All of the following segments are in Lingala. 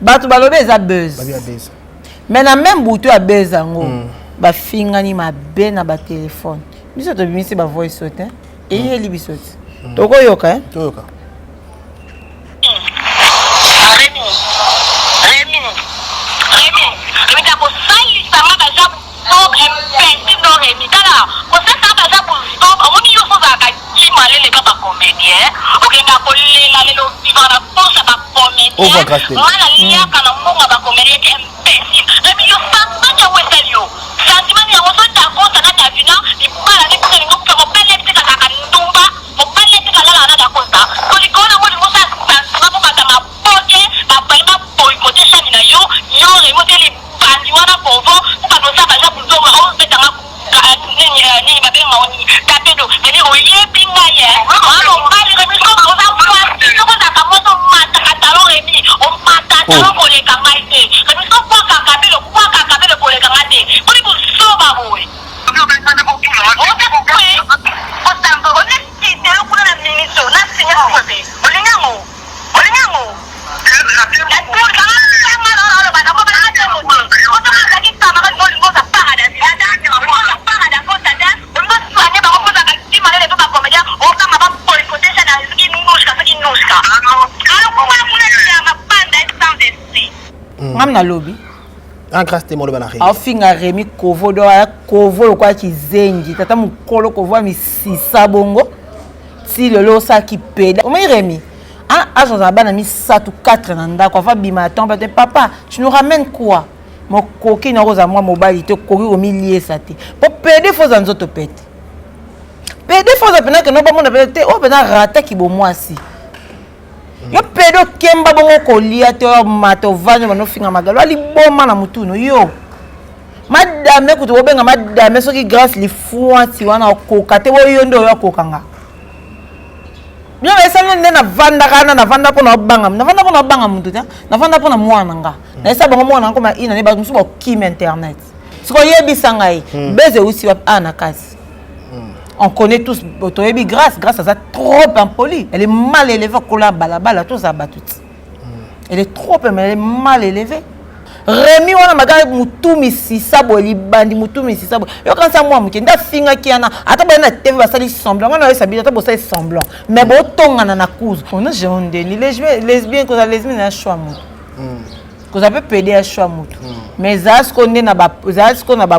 Bato balobe eza buzz. Mais na même bouton à buzz ango. Ba fingani ma be na ba téléphone. Biso to bimisi ba voice sauter. Et il est biso. Toko yoka hein? Toyoka. Na lobby en grâce de mon banari a finga Rémi Kovo do ya Kovo kwa kizengi tata mukolo Kovo mi sisa bongo si le lo sa ki peda o mai Rémi ah azo za bana mi 4 na ndako va bima temps papa tu nous ramènes quoi mon coquille na rosa moi mobile te koki o mi lié ça te pour pede faut en zoto pete pede faut apena que non pas mon pete o pena rata ki bo moi si yo pedo kemba bongo kolia te mato vanyo bano finga magalo ali boma na mutuno yo madame kuto benga madame soki grâce li fuati wana koka te wo yondo yo kokanga bien esa na vanda kana na vanda pona banga mutu ta na vanda pona mwana nga na esa bongo mwana ngoma ina ne ba musu ba kim internet siko yebisa ngai beze usi wa ana kasi. On connaît tous Botoyebi grâce à ça trop impoli. Elle est mal élevée kola balabala tout ça batut. Elle est trop mais elle est mal élevée. Rémi wana magari mutumi sisa boli bandi mutumi sisa bo. Yo quand ça moi mukenda finga kiana ata ba na TV ba sali semblant. Wana ça bi ata bo sali semblant. Mais bo tonga na cause. On a jeune ni lesbien cause lesbien na choix mutu. Cause ça peut péder à choix mutu. Mais ça ce qu'on est na ba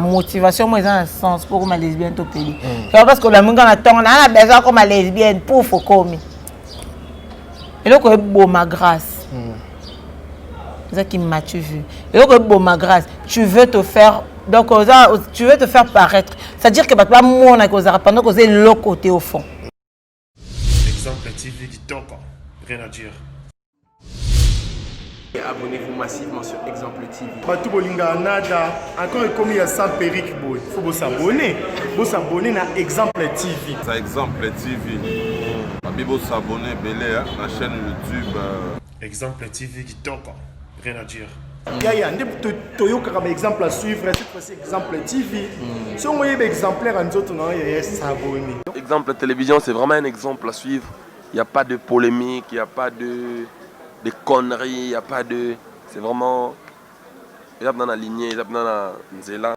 motivation moi dans un sens pour ma lesbienne to péder. C'est parce que la munga na tonga na besoin comme lesbienne pour faut comme. Et là ko beau ma grâce. C'est ça qui m'a tu vu. Et là ko beau ma grâce, tu veux te faire donc tu veux te faire paraître. C'est-à-dire que pas mon na cause pendant que c'est l'autre côté au fond. Exemple TV qui toque, rien à dire. Abonnez-vous massivement sur Exemple TV. Batou bolinga nada, encore comme il y a 100 perruques, il faut vous s'abonner. Vous s'abonner à Exemple TV. C'est Exemple TV. Vous s'abonner à la chaîne YouTube. Exemple TV qui toque, rien à dire. Il y a un exemple à suivre, cette fois-ci Exemple TV. Si on voit un exemplaire en autres, il y a s'abonner. Exemple Télévision, c'est vraiment un exemple à suivre. Il n'y a pas de polémique, il n'y a pas de conneries, il n'y a pas de... C'est vraiment... Il y a dans la lignée, il y a dans la nzela.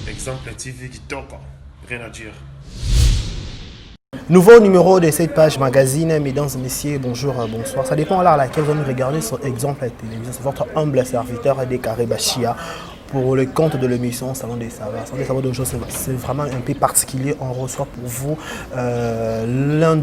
Exemple TV qui toque, rien à dire. Nouveau numéro de cette page magazine, mesdames et messieurs, bonjour, bonsoir. Ça dépend à laquelle vous nous regardez sur Exemple à télévision. C'est votre humble serviteur Décaré Bachia pour le compte de l'émission Salon des Savoirs. Salon des Savoirs d'aujourd'hui, c'est vraiment un peu particulier. On reçoit pour vous l'une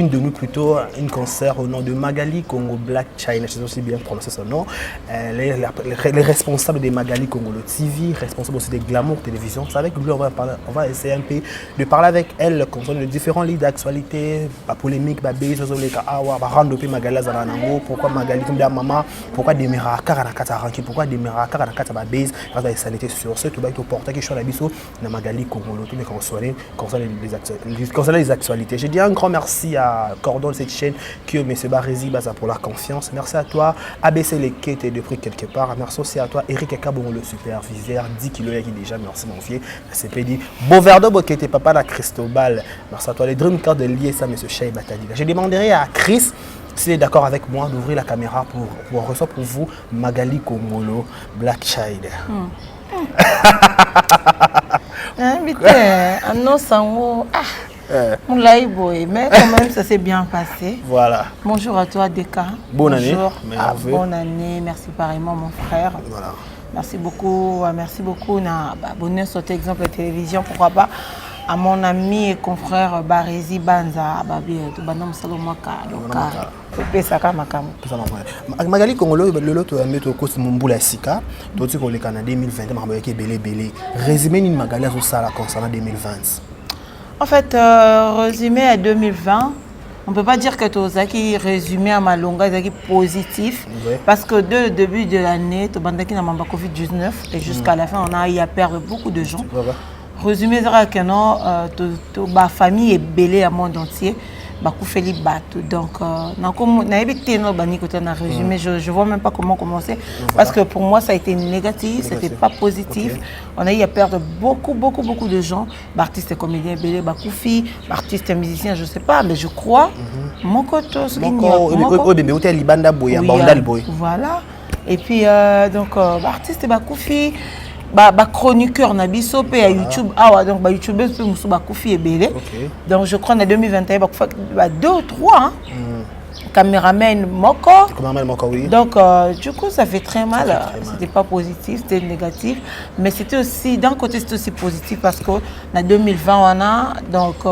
de nous plutôt, une concert au nom de Magali Congo Black China. Je sais aussi bien prononcer son nom. Les responsables de Magali Congo le TV, responsable aussi de Glamour Télévision. C'est avec lui on va essayer un peu de parler avec elle concernant les différents livres d'actualité, la polémique, la base, pourquoi Magali comme maman, pourquoi des miracles, pourquoi des miracles, la base. grâce à la sanité sur ce, tu vas te porter quelque chose à l'habitude, dans Magali Congolo, tout concernant les actualités. Je dis un grand merci à Cordon de cette chaîne, qui est M. Barézi Baza pour la confiance. Merci à toi, ABC Leke, t'es depuis quelque part. Merci aussi à toi, Eric Kabon, le superviseur, 10 kilos qui déjà, merci mon vieux, CPD. Beauverdo, qui était papa de Cristobal. Merci à toi, les Dream Card de lier ça, M. Shai Batadi. Je demanderai à Chris, s'il est d'accord avec moi, d'ouvrir la caméra pour recevoir pour vous Magali Congolo, Black Child. Non, sango. Mais quand même, ça s'est bien passé. Voilà. Bonjour à toi, Deka. Bonne année. Bonne année. Merci pareillement, mon frère. Voilà. Merci beaucoup. Merci beaucoup. Abonné sur exemple de télévision. Pourquoi pas à mon ami et confrère Barézi Banza. Magali Congolo, l'autre mettre au cause Mumboula Sika. Tout ce qu'on est en 2020, résumé une Magali à ça concernant 2020. En fait, résumé à 2020, on ne peut pas dire que Tozaki résumé à Malonga est positif. Oui. Parce que dès le début de l'année, Tobandaki n'a pas Covid-19 et jusqu'à la fin, on a eu à perdre beaucoup de gens. Résumé, c'est que la famille est belée à monde entier. Donc, je ne vois même pas comment commencer. Parce que pour moi, ça a été négatif, ce n'était pas positif. On a eu à perdre beaucoup de gens. Artistes et comédiens, Bakoufi, artistes et musiciens, je ne sais pas, mais je crois. Voilà. Et puis, donc, artistes et Bakoufi. Chroniqueur na biso pe à YouTube donc youtubeurs pe musu bakufi ebele donc je crois en 2021 2 ou 3 caméraman moko oui. Donc du coup ça fait très mal, c'était pas positif, c'était négatif, mais c'était aussi d'un côté c'était aussi positif parce que en 2020 on a donc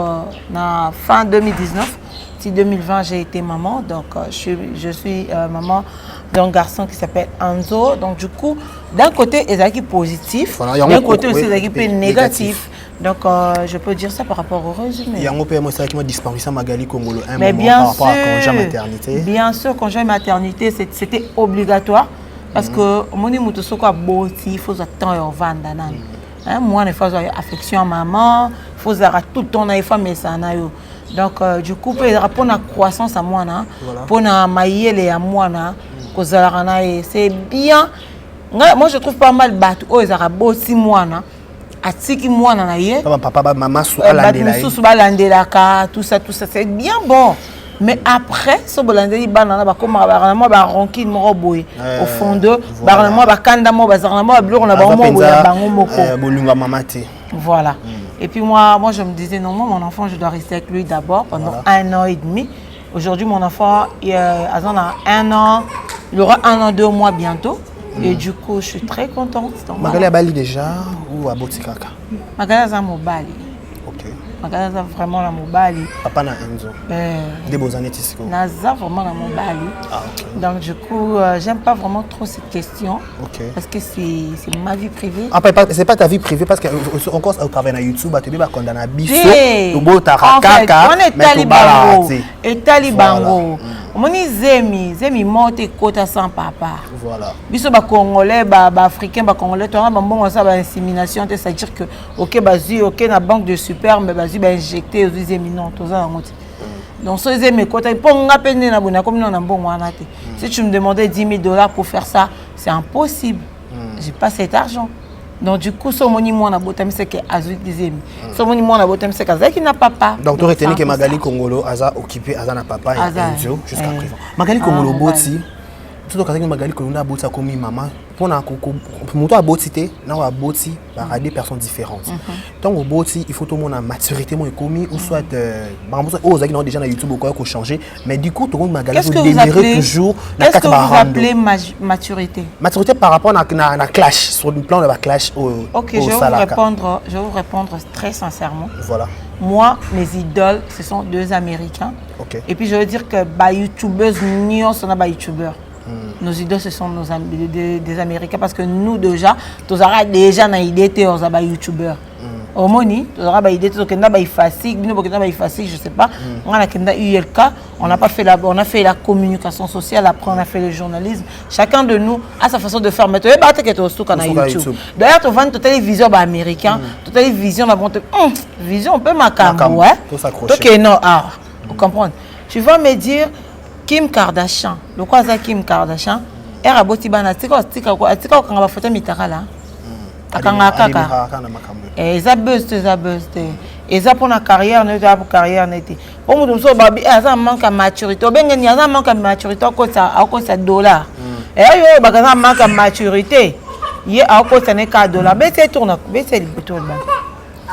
na fin 2019 si 2020 j'ai été maman donc je suis maman d'un garçon qui s'appelle Anzo. Donc du coup, d'un côté, il y a qui positif, d'un côté aussi, il y a qui négatif. Donc je peux dire ça par rapport au résumé. Il y a un peu de disparition Magali Congolo un moment par rapport à congé maternité. Bien sûr, congé maternité, c'était obligatoire. Parce que mon imutosoko a boti, il faut attendre vendre. Moi, il faut affection à maman, il faut tout le temps il faut mais ça donc du coup, il y a pour la croissance à moi, pour la maïe et à moi. C'est bien. Moi, je trouve pas mal battu. Oh, ils ont beau 6 mois. Atiki mois na ye. Papa, maman, tout ça, c'est bien bon. Mais après, ce bolandeli banana ba comme ba ronki mo boy au fond de ba mo ba kanda mo ba zana mo biloko na ba mo boy bango moko. Bolunga mamate. Voilà. Et puis moi je me disais non, mon enfant, je dois rester avec lui d'abord pendant 1 an et demi. Aujourd'hui, mon enfant, il a 1 an, il aura 1 an, 2 mois bientôt. Et du coup, je suis très contente. Magali a Bali déjà ou à Botikaka? Magali a Bali. Ok. Magali a vraiment la Mobali. Papa na Enzo. Des beaux années Tisco. Naza vraiment la Mobali. Ah, ok. Donc du coup, j'aime pas vraiment trop cette question. Ok. Parce que c'est ma vie privée. Ah, c'est pas ta vie privée parce qu'on commence à travailler sur YouTube, tu vas condamner à biso. En fait, on est talibango. Et talibango. On est zemi monte kota sans papa. Voilà. Biso ba congolais, ba africain, ba congolais, tu as bon ça ba insémination, c'est-à-dire que OK bazu, OK na banque de superbe, bazu ba injecter aux éminents, tout ça donc so zemi kota pour nga peine na bona comme non bon wana te. Si tu me demandais $10,000 pour faire ça, c'est impossible. J'ai pas cet argent. Donc du coup, ce moni moi na botam c'est que azu dizemi. Ce moni moi na botam c'est que n'a papa. Donc tu retenu que Magali Congolo aza occupé aza na papa et Enzo jusqu'à présent. Magali Congolo boti. Tout cas Magali Congolo na boti comme maman pour na moto a boti té na wa boti par des personnes différentes. Donc au boti, il faut tout le monde a maturité moi commis ou soit aux qui ont déjà na YouTube ou quoi qu'on changer mais du coup tout le monde Magali vous désirer toujours la qu'est-ce que vous appelez maturité? Maturité par rapport à clash sur le plan de la clash au OK, je vais vous répondre très sincèrement. Voilà. Moi, mes idoles, ce sont 2 Américains. Okay. Et puis je veux dire que les youtubeuses, nous sommes des youtubeurs. Nos idoles, ce sont des Américains parce que nous déjà, nous avons déjà une idée de youtubeurs. Au moni, tu auras idée, tu auras facile, je sais pas. On a ULK, on a fait la communication sociale, après on a fait le journalisme. Chacun de nous a sa façon de faire. Mais tu es battu que tu es YouTube. D'ailleurs, tu vois une télévision américaine, une télévision vision, on peut m'accambo, hein. Ok, non, vous comprenez. Tu vas me dire Kim Kardashian, le quoi ça Kim Kardashian? Elle a beau bana, tika quand on va photo mitara là. Akanga kaka. Et ça buzz. Et ça pour la carrière, ne pour carrière n'était. Pour nous so babi, ça manque de maturité. Ben il y a manque de maturité à cause de $. Et yo bagaza manque de maturité. Il y a à cause de $4. Ben c'est tourne, ben c'est le bouton là.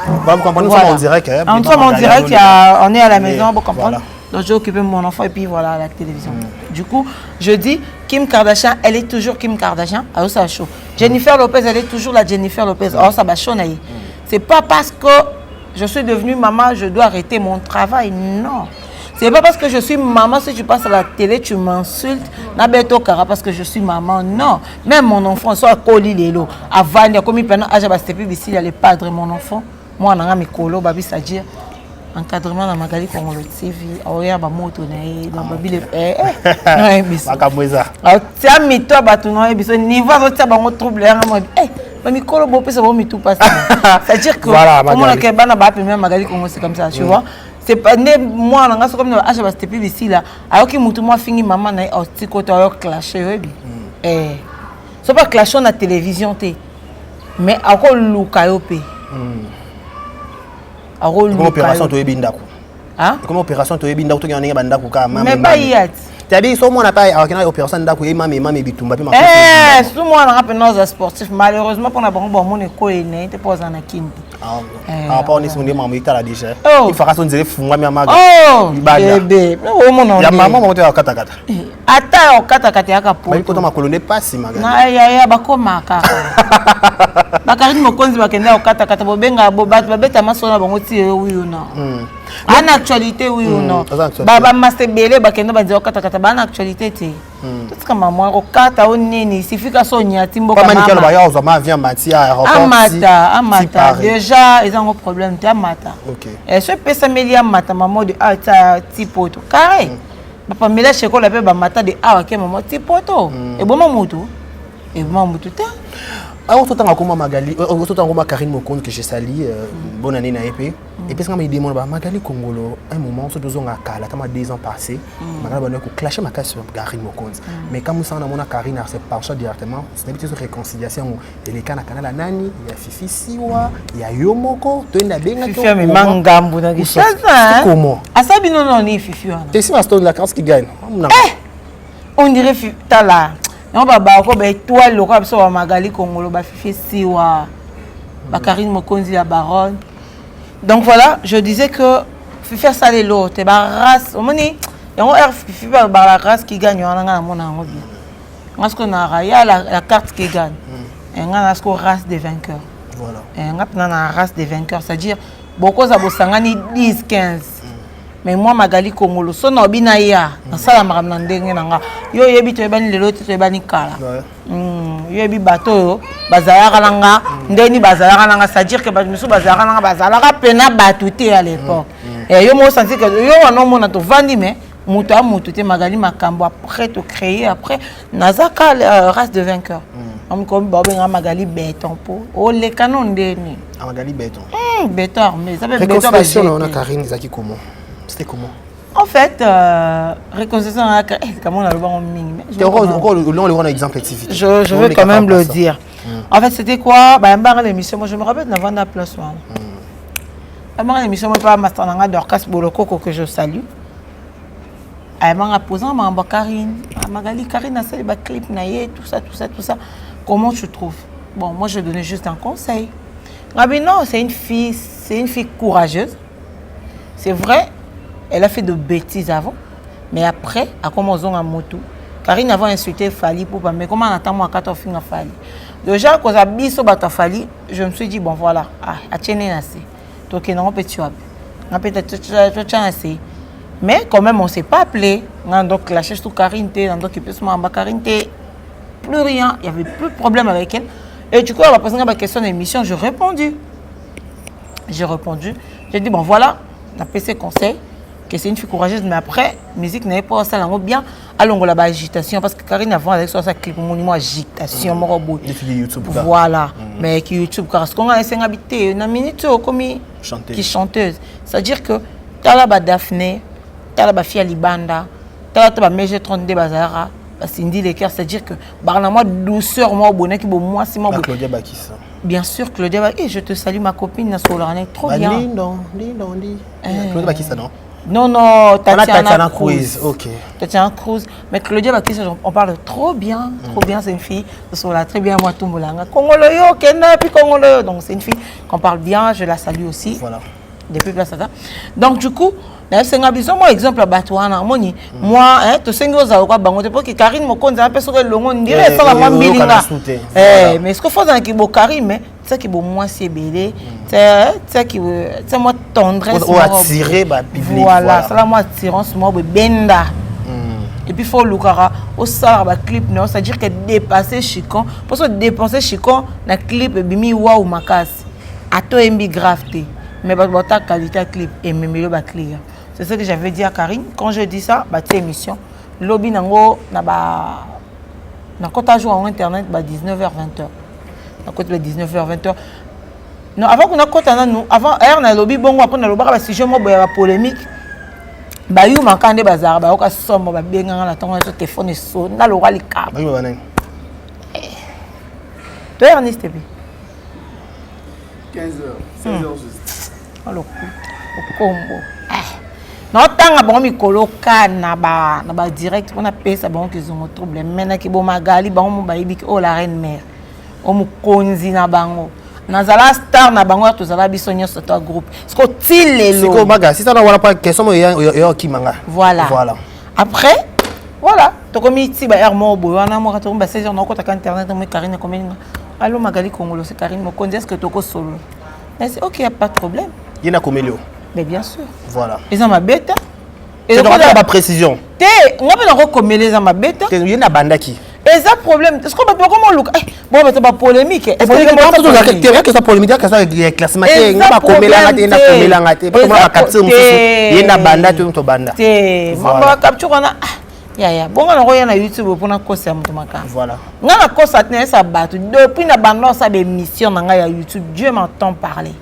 Vous comprenez, nous sommes en direct. On sommes en direct, on est à la maison, vous comprenez. Donc j'ai occupé mon enfant et puis voilà la télévision. Du coup, je dis Kim Kardashian, elle est toujours Kim Kardashian. Alors ça chaud. Jennifer Lopez, elle est toujours la Jennifer Lopez. Alors ça va chaud. C'est pas parce que je suis devenue maman, je dois arrêter mon travail. Non. C'est pas parce que je suis maman, si tu passes à la télé, tu m'insultes. Nabeto Kara parce que je suis maman. Non. Même mon enfant, soit Koli Lelo, avant, il y a comme il y a ici, il y a les padres, mon enfant. Moi, on a mes colos, babi, c'est-à-dire. Encadrement dans Magali Congolo TV, oya ba moto na e dans babi le non biso bakamoza tia mito batu na e biso niveau zo tia bango trouble ya mo ba mikolo bo pesa bo mitu passe c'est à dire que comment la ke bana ba même Magali Congolo c'est comme ça tu vois c'est pas né moi na ngaso comme na acha ba stepi bisi là alors que mutu moi fingi maman na o tiko to yo clasher bi c'est pas clasher na télévision té mais ako luka yo pe Comment opération to ebinda ko? Hein? Comment opération to ebinda ko to ngana banda ko ka mama. Mais pas yet. Tabi so mo na pa akina opération ndako e mama bitumba pe ma. So mo na rappel nos sportifs malheureusement pour na bon mon école né te pose na kindi. Ah pas on est sur des mamans ita la déjà. Il fera son dire fungwa mi amaga. Oh bébé. Oh mon ya maman mo te akata kata. Ata okata kata yaka po. Ba ko to makolo ne passe maga. Na ya bakoma kaka. Bakarine mokonzi bakenda okata kata bobenga bo bat babeta masona bango ti oui ou non. En actualité oui ou non. Baba masebele bakenda banzi okata kata ba en actualité ti. Tout comme maman okata onini il suffit ka sonya timboka mama. Pas maniquer ba ma vient matia aéroport. Amata déjà ils ont un problème ti amata. OK. Et ce pesa melia mata maman de ata tipoto carré. Papa mela cheko la pe ba mata de awa ke maman tipoto. Et bon mamutu. Et bon mamutu ta. Alors, tout le temps, comme Magali, tout le temps, comme Karine Mokonde que j'ai sali, bonne année na EP. Et puis, quand je me demande, Magali Congolo, un moment, ce besoin à Kala, t'as 2 ans passés, Magali a clashé ma casse sur Karine Mokonde. Mais quand nous sommes dans Karine, c'est par choix directement, c'est une petite réconciliation. Il y a le canal Nani, il y a Fifi Siwa, il y a Yomoko, tu es bien. Fifi a mis Mangambo dans les choses. Comment? À ça, non, non, ni Fifi. C'est si ma stone la carte qui gagne. On dirait Fifi, t'as là. Non baba ko ba étoile le roi so Magali Congolo ba Fifi Siwa ba Karine Mokonzi la baronne. Donc voilà, je disais que Fifi a salé l'autre et ba race au moni et on Fifi ba la race qui gagne on a mon ango bien. Parce qu'on a raya la carte qui gagne. Et on a ce race des vainqueurs. Voilà. Et on a la race des vainqueurs, c'est-à-dire beaucoup za bosangani 10 15. Mais moi Magali Congolo so na bina ya na sala makamna ndenge nanga yo yebi to ebani lelo to ebani kala yo yebi bato yo bazalaka nanga ndeni bazalaka nanga c'est-à-dire que bamusu bazalaka nanga bazalaka pena batuté à l'époque et yo mo senti que yo wana mona to vandi mais mutu a mutu te Magali makambo après to créer après nazaka race de vainqueur on comme babenga Magali béton po o le canon ndeni Magali béton béton mais ça veut béton réconciliation on a Karine Zaki comment. C'était comment? En fait, réconciliation comment on a le bon ming. Je veux quand même le dire. En fait, c'était quoi? Bah, l'émission, moi je me rappelle d'avoir la place. L'émission, moi pas Masternanga d'Orcas Boloko que je salue. Elle m'a posé ma Karine, Magali Karine a fait des clips naïe, tout ça. Comment tu trouves? Bon, moi je donnais juste un conseil. Non, c'est une fille courageuse. C'est vrai. Elle a fait de bêtises avant, mais après, elle a commencé à moto. Karine avait insulté Fali pour pas, mais comment on attend moi quand on finit Fali? Déjà, quand on a biso bata Fali, je me suis dit bon voilà, à tienner assez. Donc on peut tuer, on peut être assez. Mais quand même on s'est pas appelé. On a donc lâché sur Karine, on a donc qui peut se mettre Karine, plus rien, il y avait plus de problème avec elle. Et du coup, elle m'a posé une question d'émission, j'ai répondu. J'ai répondu. J'ai dit, bon voilà, on a fait ses conseils, que c'est une fille courageuse, mais après, musique n'avait pas ça bien. Allons là-bas, agitation, parce que Karine avant avec ça clip, mon agitation, mon robot. YouTube. Voilà, mais qui YouTube, parce qu'on a essayé d'habiter, une minute comme qui chanteuse. C'est-à-dire que t'as là-bas Daphné, t'as là-bas Fia Libanda, t'as là-bas Mege 32 Bazara, Cindy Lecker, c'est-à-dire que, par moi, douceur, moi, bonnet, qui moi, si moi, Claudia Bakissa. Bien sûr, Claudia Bakissa, je te salue, ma copine, Nasolarane, trop bien. Claudia Bakissa, non? Non, Tatiana Cruz. Ok. Tatiana Cruz. Mais Claudia Bakissa, on parle trop bien, c'est une fille. Nasola, très bien, moi, tout le monde. Congoloyo, Kena, puis Congoloyo. Donc, c'est une fille qu'on parle bien, je la salue aussi. Voilà. Depuis Place Tata. Donc, du coup, c'est un exemple à Batouana. Moi, tu sais que Karine Mokonza a fait longo dirait ça la moi bilinga. Mais ce que faut dans qui bo Karine mais ça qui bo moi c'est belé. Ça qui ça moi tendresse ou attirer ba public. Voilà, ça la moi attirance moi benda. Et puis faut lukara au ça ba clip non, c'est-à-dire que dépasser Chicon, parce que dépenser Chicon na clip bimi waouh makasi. Ato MB gravité. Mais ta qualité clip et même le client. C'est ce que j'avais dit à Karine. Quand je dis ça, bah, émission. Lobby nango na ba na kota jour en internet ba 19h 20h. Na kota 19h 20h. Non, avant qu'on a kota nous, avant air na lobby bongo après na loba ba sujet mo ba polémique. Ba yu makande bazar ba oka somo ba benga na tongo sur téléphone so na lo rali ka. Ba yu ba nani? To Ernest TV. 15h, 16h juste. Alors, au combo. Non, tant que bon mikolo na ba direct on a payé ça bon qu'ils ont un problème. Maintenant que bon magali bon mo bayibi oh la reine mère. O mu konzi na bango. Nazala star na bango to zala bisonyo sur ton groupe. Ce que tilelo. C'est comme maga, si ça na wala pas question mo yo ki manga. Voilà. Après voilà, to comme iti ba hermo bo wana mo ka to ba 16h na ko ta internet mo Karine comme allo magali Congolo c'est Karine mo konzi est-ce que to ko solo. Mais c'est OK, y a pas de problème. Il y a Comelio. Mais bien sûr. Voilà. Ils ont ma bête. Et donc on a pas précision. Té, on va pas recommencer les ma bête. Il y a banda qui. Et ça problème, est-ce qu'on peut comment look bon mais c'est pas polémique. Est-ce que que ça polémique que ça classement on va commer la ngate na commer la ngate parce que on va capturer mususu. Il y a banda to banda. Té, on va capturer on a ya bon on a na YouTube pour na kosa mutu maka. Voilà. Na kosa tene ça battu depuis na banda ça be mission na ya YouTube. Dieu m'entend parler.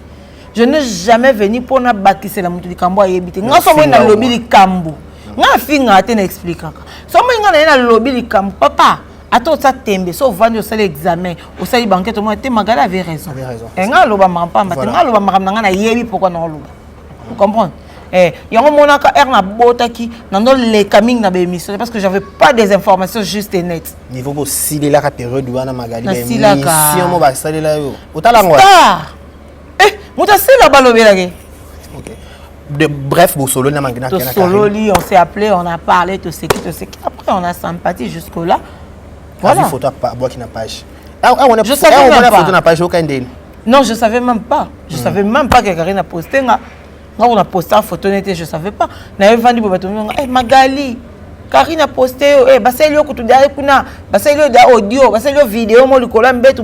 Je ne suis jamais venu pour na bâtir la mutu kambo ayebite. Nga so na lobby li kambo. Nga finga te na expliquer. So mo nga na lobby li kambo papa. Attends ça tembe so vendre au examen au sali banquette moi te magala avait raison. Et nga loba mamba te nga loba mamba na yebi pourquoi na loba. Vous comprenez? Yango monaka na botaki nando le coming na émission parce que j'avais pas des informations justes et nettes. Niveau bo sili la période wana magali émission mo ba sali la yo. Otala ngwa. Bref, solo, on s'est appelé, on a parlé, tout ce qui. Après, on a sympathie jusque-là. Voilà. Photo qui n'a page. Je savais même pas. Non, je savais même pas. Je savais même pas que Karine a posté. On a posté la photo, je savais pas. On avait vendu pour Magali. Karine a posté, c'est lui qui a c'est lui audio, c'est lui vidéo, moi, le collant bête,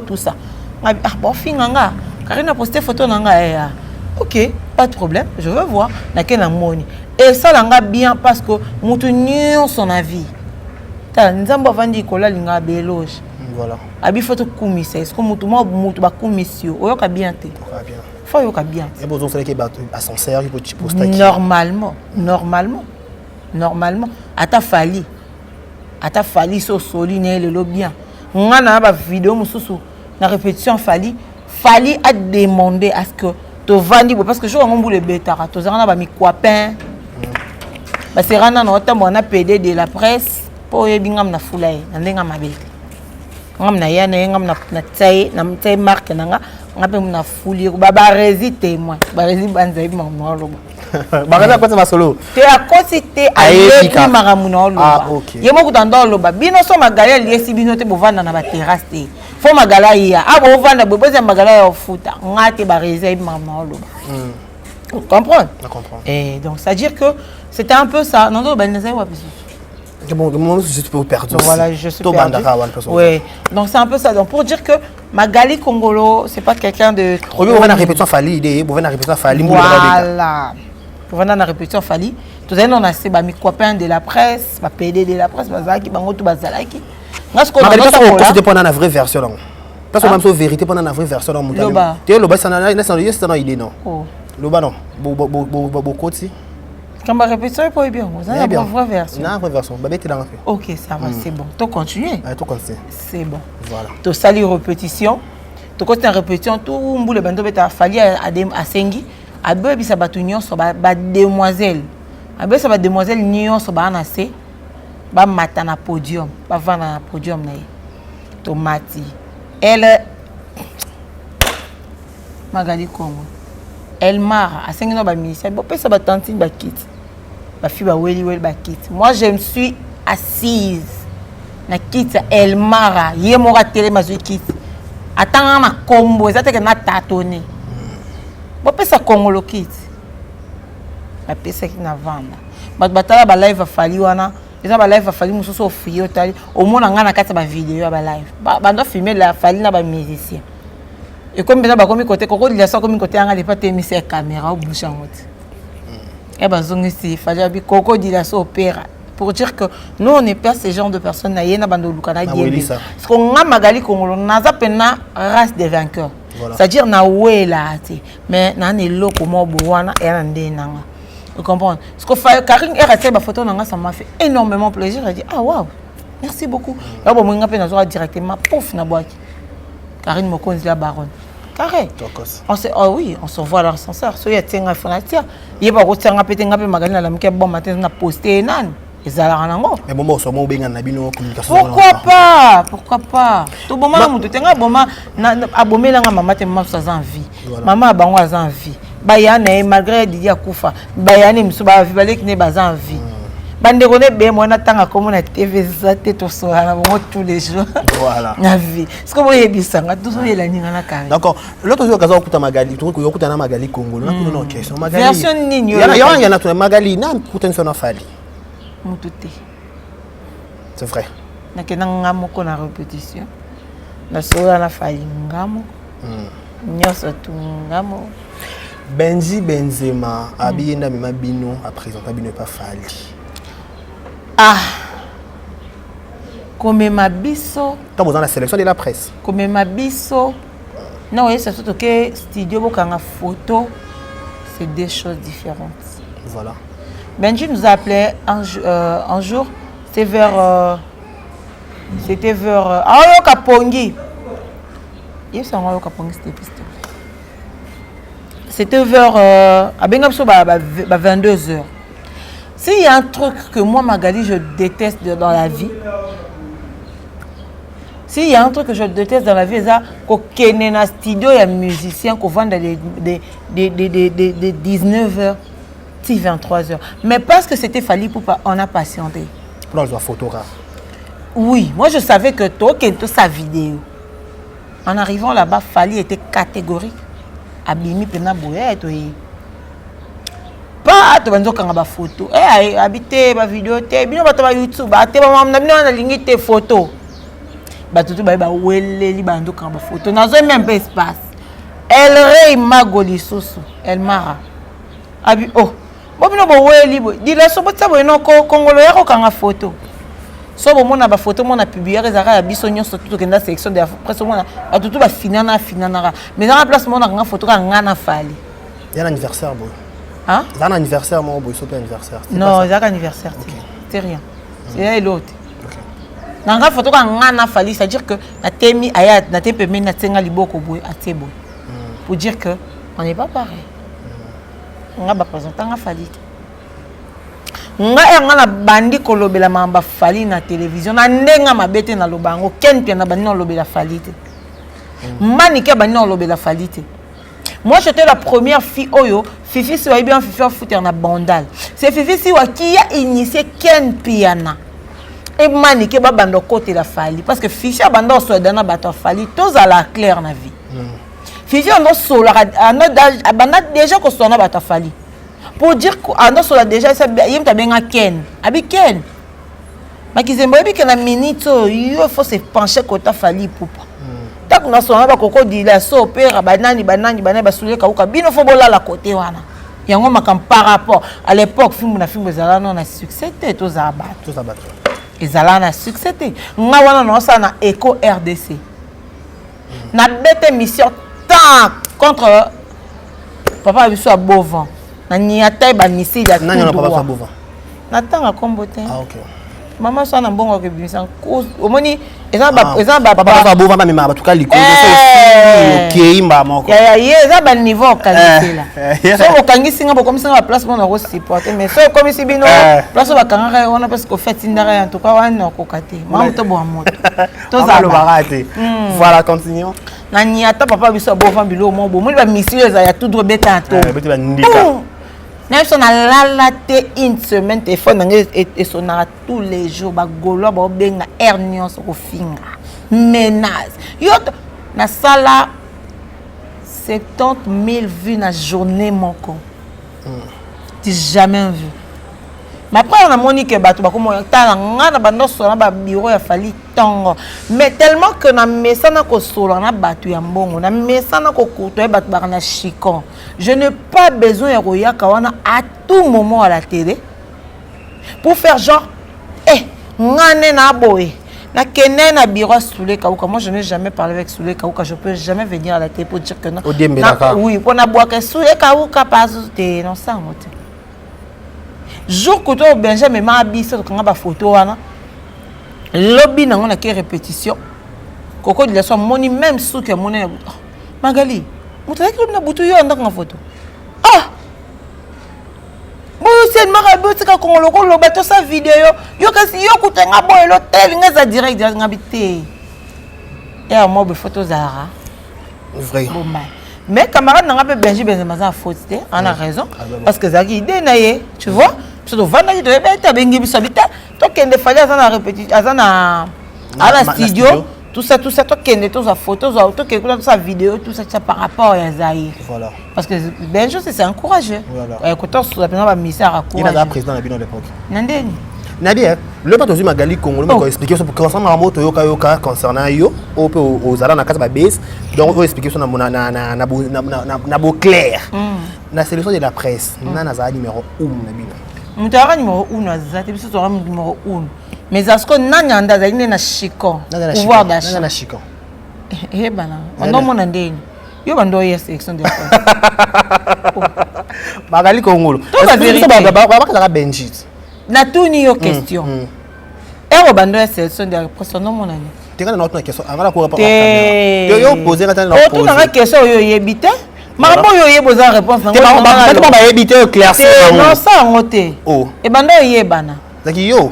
tout ça. Bon, finga. Karine a posté photo nanga OK, pas de problème, je veux voir na quel moni. Et ça langa bien parce que mutu nyon son avis. Ta nzamba vandi kola linga beloge. Voilà. Abi photo kumisa, est-ce que mutu ba kumisio, oyoka bien te. Bien. Faut yoka bien. Et besoin c'est que ascenseur qui peut poster. Normalement, ata fali so soline le bien. Ngana ba vidéo mususu na répétition fali a demandé à ce que tu vendes parce que je suis un peu de bêta. Tu as un copain. C'est un PD de la presse pour y aller na foulée. Na marque na foulée. Baba résiste moi. Ba résiste banzai maman loba. Bagaza quoi ça solo. Tu as constaté aïe qui maramuno loba. Yemo kutando loba. Bino so magalé lié si bino te bovanda na ba terrasse. Faut magala ya abo vanda boboza magala ya futa ngate ba réserve maman loba. Vous comprenez? Je comprends. Et donc c'est à dire que c'était un peu ça. Non non ben nzai wa bisu. Bon, je suis perdu. Donc voilà, je suis perdu. Oui, donc c'est un peu ça. Donc pour dire que Magali Congolo, c'est pas quelqu'un de... On va la répétition Fali, on va la répétition Fali. Voilà. On va la répétition Fali. Tout à l'heure, on a ces mes copains de la presse, ma PD de la presse, Bazaki, Bangoto Bazalaki. Magali, ça dépend de la vraie version. Parce que même la vérité pendant la vraie version dans mon temps. Loba. Tu es Loba, c'est une idée, non? Loba, non. Beaucoup aussi. Quand ma répétition est pas bien, vous avez une vraie version. Non, vraie version. Ok, ça va, c'est bon. Tu continues. Tu continues. C'est bon. Voilà. Tu salis répétition. Tu continues la répétition. Tout le monde a fallu à Sengi. À deux, ça va tout sur ba demoiselle. À deux, ça va demoiselle nion sur ba anase. Ba matin na podium. Ba va na podium na. Tomati. Elle Magali Congo. Elle mara à 5 ans ba ministère. Bon, ça va tantine ba quitte. Ma fille va weli ba quitte. Moi je me suis assise na quitte elle mara yé mora télé ma quitte. Attends na combo ça que na tâtonner. Bon ça Congo quitte. Ma pesa qui na vanda. Batala ba live fali wana. Eza ba live fali mususu ofuyo tali. Au moins nga na kati ba vidéo ba live. Ba ndo filmer la fali na ba musicien. Et comme ça, comme côté Coco, il y a ça comme côté on pas mis ses caméras au bouche en route. Et ben il fallait que Coco dit la opéra pour dire que nous on n'est pas ce genre de personnes na yena bando lukana dié. Parce qu'on a Magali Congolo naza pena race des vainqueurs. C'est-à-dire na wela ati mais na ne loko mo bowana et na ndenanga. Vous comprenez? Ce que fait Karine et raté ba photo nanga ça m'a fait énormément plaisir. Elle dit ah waouh. Merci beaucoup. Là bon moi ngapena zo directement pouf na boîte. Karine Mokonzi la baronne. Carré. Oh oui, on s'envoie à l'ascenseur. So ya tenga fonatia. Yeba ko tenga petenga pe Magali na la mke bon matin na poster nan. Ezala nango. Mais bon so mo benga na bino communication. Pourquoi pas? Pourquoi pas? To boma na mutu tenga boma na abomela nga mama te mama sa envie. Maman bango a envie. Ba ya na malgré Didi akufa. Ba ya ni msu ba vie balek ne ba envie. Bande connaît bien moi natanga comme na TV ça te to so na bon tous les jours. Voilà. Na vie. Ce que vous voyez bisanga tout ça la ninga na carré. D'accord. L'autre jour kaza okuta Magali, tu ko okuta na Magali Congolo. Na kuna question Magali. Version nini? Ya na tu Magali na kuta so na fali. Mutute. C'est vrai. Na kenanga moko na répétition. Na so na fali ngamo. Nyoso tu ngamo. Benji Benzema abiyenda mema bino a présenter bino pas fali. Ah, comme ma biso. Quand vous dans la sélection de la presse. Comme ma biso. Non, oui, c'est surtout que studio bokanga photo, c'est deux choses différentes. Voilà. Benji nous a appelé un jour, c'était vers Ayo Kapongi. Il s'en va au Kapongi c'était piste. C'était vers à Bengapso 22h. S'il y a un truc que moi, Magali, je déteste dans la vie, s'il y a un truc que je déteste dans la vie, c'est qu'il y a un studio, il y a un musicien qui vend des 19h, 23h. Mais parce que c'était fallu pour pas, on a patienté. Pour la photographe. Oui, moi je savais que toi, sa vidéo. En arrivant là-bas, Fali était catégorique. Abimi pena boya et pas to banzo kanga ba photo habité ba vidéo te bino ba YouTube ba te ba mamna bino na lingite photo ba tutu ba weleli ba ndo kanga ba photo nazo même pas espace elle rey magoli soso elle mara abi oh bo bino bo weli bo dila so botsa bo no Congolo ya ko kanga photo so bo mona ba photo mona publier ezaka ya biso nyonso tout kenda section de après so mona ba tutu ba finana mais dans la place mona kanga photo ka ngana Fali il y a un anniversaire bon. Hein? C'est un anniversaire, moi, c'est un anniversaire. Non, c'est un anniversaire. C'est rien. C'est l'autre. Dans la photo, quand on a fallu, c'est-à-dire que la temi ayat, la temi permet na tenga liboko boy atebo. Pour dire que on n'est pas pareil. On a pas présenté on a fallu. On a bandi kolobela mamba fali na télévision na ndenga mabete na lobango ken pe na bandi na lobela falite. Manike bandi na lobela falite. Moi, j'étais la première fille, Oyo. Fifi, c'est bien Fifi, foutre en bandal. C'est Fifi, qui a initié Ken Piana. Et Manike, bando côté la Fali. Parce que Fifi, bando soit dans la bateau Fali, tous à la claire dans la vie. Fifi, on a solo, déjà qu'on soit dans la bateau Fali. Pour dire qu'on a solo déjà, il y a bien Ken. Abi Ken. Makizembo yebi que na minute il faut se pencher côté Fally Ipupa. Tant qu'on a son ba koko dila so père banani basule kauka bino faut bola la côté wana. Yango makam par rapport à l'époque film ezala non na succès te to za bat. Ezala na succès te. Nga wana no sa na Eco RDC. Na bête mission tant contre papa biso a Bovan. Na niata ba missile ya. Nani na papa Bovan. Na tanga kombote. Ah OK. Maman so na mbongo ke bimisa cause omoni eza ba papa Bovan ba mema ba tuka likolo so OK mba moko. Ya eza ba niveau qualité là. So okangisi nga bokomisa ba place bona ko supporter mais so komisi bino place ba kanga ona parce que fait indara en tout cas wana ko kate. Maman to bo moto. To za le barate. Voilà, continuons. Na niata papa biso Bovan bilo mo bo mo ba misile za ya tout droit beta to. Beti ba ndika. Même si on a lalaté une semaine, téléphone et sonara tous les jours, bah golo bah benga hernion sur le finger, menace. Yo na sala 70 000 vues na journée mon con. T'as jamais vu. Mais après on a monique bateau bah comme on t'a na bando sona bah bureau ya Fally tango. Mais tellement que na mesa na ko solo na bateau ya mbongo, na mesa na ko kuto bateau bah na chicon. Je n'ai pas besoin de Roya Kawana à tout moment à la télé pour faire genre, ngane na boy, na kene na bureau Soulé Kauka. Moi je n'ai jamais parlé avec Soulé Kauka, je peux jamais venir à la télé pour dire que non. Oui, pour na boire que Soulé Kauka pas non ça moté. Jour que toi Benjamin m'a habillé quand on a photo wana. Lobby na on a que répétition. Coco de la somme moni même sous que mon Magali. Mutaki na butu yo ndaka photo. Ah! Bo sen marabout ka kongolo ko lo bato sa vidéo yo kasi yo kutenga boy l'hôtel ngaza direct ngabité. Et moi be photo zara. Vrai. Bon mais camarade n'a pas Benji Benzema za faute, on a raison parce que zaki idée na ye, tu vois? Parce que vanda ki devait être bengi bisabita, to kende fallait azana répétition, azana à la studio. Tout ça, toi qui es tous à photos, toi qui écoutes sa vidéo, tout ça par rapport à Zaïre. Voilà. Parce que Benjo, c'est encouragé. Voilà. Quand on a besoin de mise à il a président de l'époque. Nandeni. Nadia, le pas aussi Magali Congo, on va expliquer sur concernant la moto yoka concernant yo, aux alans na casa base. Donc on va expliquer sur na beau clair. La sélection de la presse, na za numéro 1 na bino. Mutara numéro 1 na za te biso to numéro 1. Mais est-ce que nanyanda za ine na chicon pouvoir d'achat na chicon bana on mona ndeni yo bando yes section de Magali Kongolo ba ka Benji na tuni yo question ero bando yes section de pression non mona ni te kana notre question avant la ko rapport yo poser quand na poser na question yo yebite Marabo yo yeboza réponse na ba ba yebite clair c'est non ça ngote e bando yebana zaki yo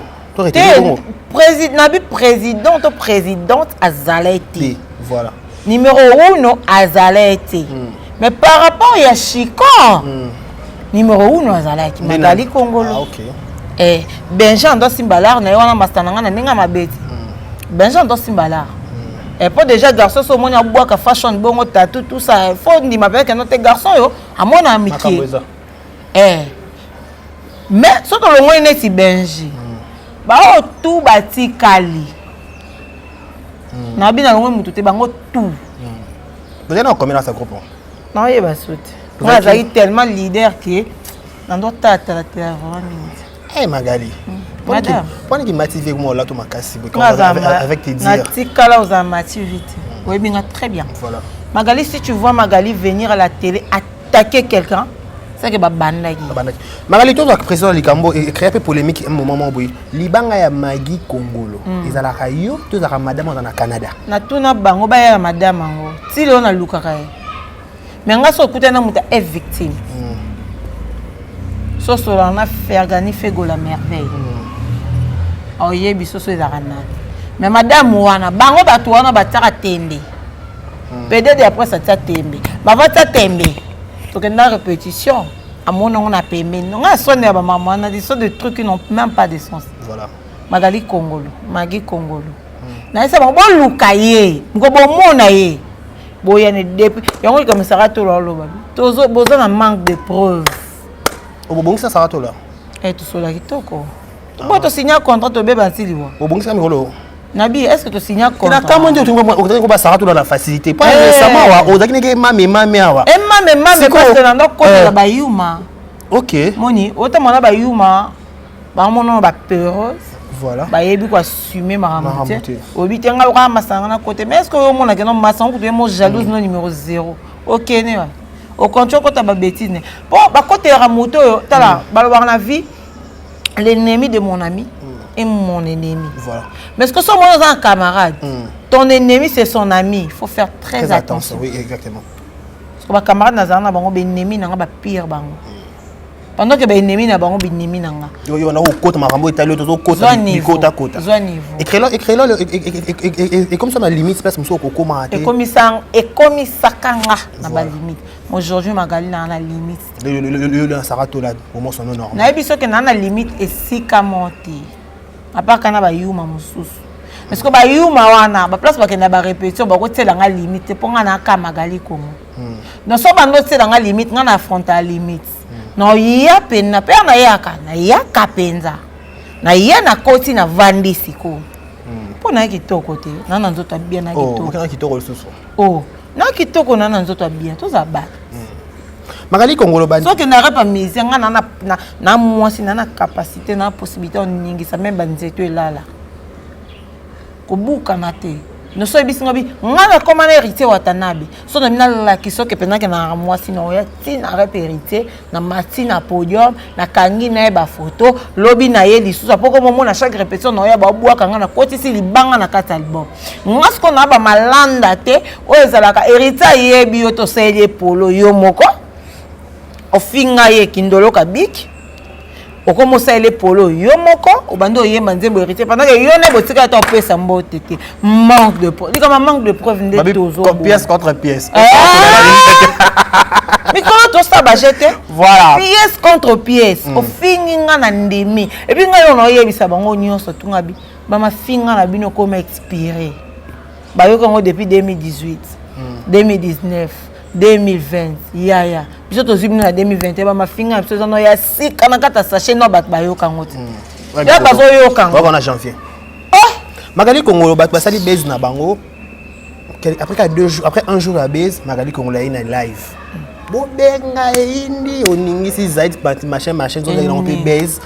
président ou présidente Azaleti. Voilà. Numéro 1 Azaleti. Mais par rapport à Chicon, numéro 1 Azaleti. Magali Kongolo. Ah, ok. Et Benjamin doit Simbalar, na yona mastananga na ninga mabeti. Benjamin doit Simbalar. Et pas déjà garçon so moni aboua ka fashion bongo tatou tout ça. Faut ndi m'appeler que notre garçon yo à mon amitié. Mais surtout le moins né si Benji. Bao tout bati kali. Na bina longo mutu te bango tout. Vous êtes en combien dans ce groupe? Non, il va sauter. Moi, j'ai tellement leader que dans d'autres tata la terre Eh Magali. Madame. Pourquoi qui motive moi là tout ma casse avec tes dires. Natika là aux motivé. Oui, bien très bien. Voilà. Magali, si tu vois Magali venir à la télé attaquer quelqu'un, c'est que bandaki. Magali toi président Likambo et créer peu polémique un moment où libanga ya Magi Kongolo. Ils ala kayo tous à madame dans le Canada. Na tuna bango ba ya madame ngo. Si le on a lukaka. Mais nga so kuta na muta est victime. So so on a fait organiser fait go la merveille. Oh yebi so so ezarana. Mais madame wana bango batu wana bataka tembe. Peut-être après ça t'a tembe. Ba va t'a tembe. Donc une répétition, à mon nom on a payé. Non, on a sonné à ma maman, on a dit ça des trucs qui n'ont même pas de sens. Voilà. Magali Kongolo, Magi Kongolo. Na ça bon lukaye, ngo bon monaye. Boyane depuis, yango comme ça rato là lo babi. Tozo besoin d'un manque de preuves. Au bon ça rato là. Eh tout cela kitoko. Pourquoi tu signes un contrat de bébé Antili? Au bon ça me Nabi, est-ce que tu signes un contrat? Tu as dit que ça dans la facilité. Pas récemment, on a dit que maman. C'est quoi dans côté la bayuma? OK. Moni, autant mon bayuma, ba mon ba peureuse. Voilà. Ba yebi ko assumer ma ramate. Obi tenga ko masanga na côté. Mais est-ce que yo mona que non masanga ko mo jalouse non numéro 0. OK né wa. Au contraire ko ta ba bêtise né. Bon, ba côté ramoto yo, tala, ba lo na vie l'ennemi de mon ami. Et mon ennemi. Voilà. Mais est-ce que son mon un camarade, ton ennemi c'est son ami, il faut faire très attention. Oui, exactement. Parce que ma camarade n'a pas un ennemi, n'a pas pire bango. Pendant que l'ennemi n'a pas un ennemi n'a. Yo on a au côté marambo italien to côté côte à côte. Écris-le et comme ça ma limite place monsieur ko commenter. Et comme ça kanga na ba limite. Aujourd'hui Magali na la limite. Le sarato là au moins son nom normal. Na biso que na la limite et sika monter. À part kana ba yuma mususu. Parce que ba yuma wana ba place ba kena ba répétition ba ko tsela nga limite pour nga na ka Magali Congo. Non so ba no tsela nga limite nga na affronter la limite. Non ya pena pe na ya kapenza. Na ya na koti na vandi siko. Po na kitoko te. Na nzoto bien na kitoko. Oh, kana kitoko lisusu. Oh, na kitoko na nzoto bien. To za ba. Magali Congo bandi. So que na pas mise nga na mwasi na capacité na possibilité on ningi ça même banzeto elala. Ko buka na te. No so bisinga bi nga na comment héritier watanabe. So na mina la kiso ke pena ke na mwasi no ya ti na héritier na mati na podium na kangi na ba photo lobi na ye lisusu poko momo na chaque répétition no ya ba buaka nga na koti si libanga na kata album. Nga sko na ba malanda te o ezalaka héritier yebi yo to sele polo yo moko. Ofinga ye kindolo kabik okomosa ele polo yo moko obando yemba nzembo héritier pendant que yo ne botika to pesa mbote te manque de preuve comme manque de preuve ndé tozo pièce contre pièce. Mais comment tout ça bajete voilà pièce contre pièce ofinga na ndemi et puis nga yo no yebisa bango nyonso tunga bi ba mafinga na bino comme expiré ba yo kongo depuis 2018 2019 2020 ya biso to zibina na 2021 ba mafinga biso no ya sika na kata sachet no bat ba yo kango ti ya bazo yo kango on a janvier Magali Congo bat basali base na bango après 2 jours après un jour à base Magali Congo la ina live bo benga indi oningi si zaid machin zo on peut base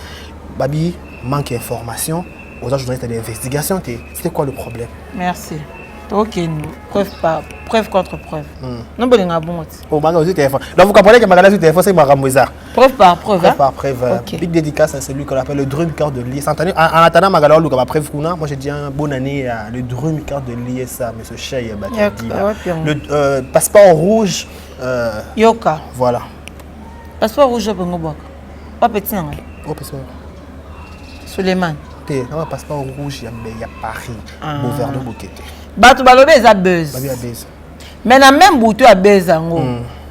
babi manque d'information aux journalistes d'investigation c'était quoi le problème? Merci. Ok, preuve contre preuve. Non, bon, bon. Oh, Magali téléphone. Donc vous comprenez que Magali téléphone c'est Maramouza. Preuve par preuve. Preuve par preuve. Big dédicace à celui qu'on appelle le drum cœur de l'IS. En attendant Magali Luka ma preuve kuna, moi j'ai dit un bonne année à le drum cœur de l'IS à monsieur Cheikh Batadi. Le passeport rouge Yoka. Voilà. Passeport rouge pour Ngobok. Pas petit non. Oh passeport. Suleiman. Té, un passeport rouge il y a Paris. Beauverdo Bokete. Bato balobe eza buzz. Babi a buzz. Mais na même bouton a buzz ango.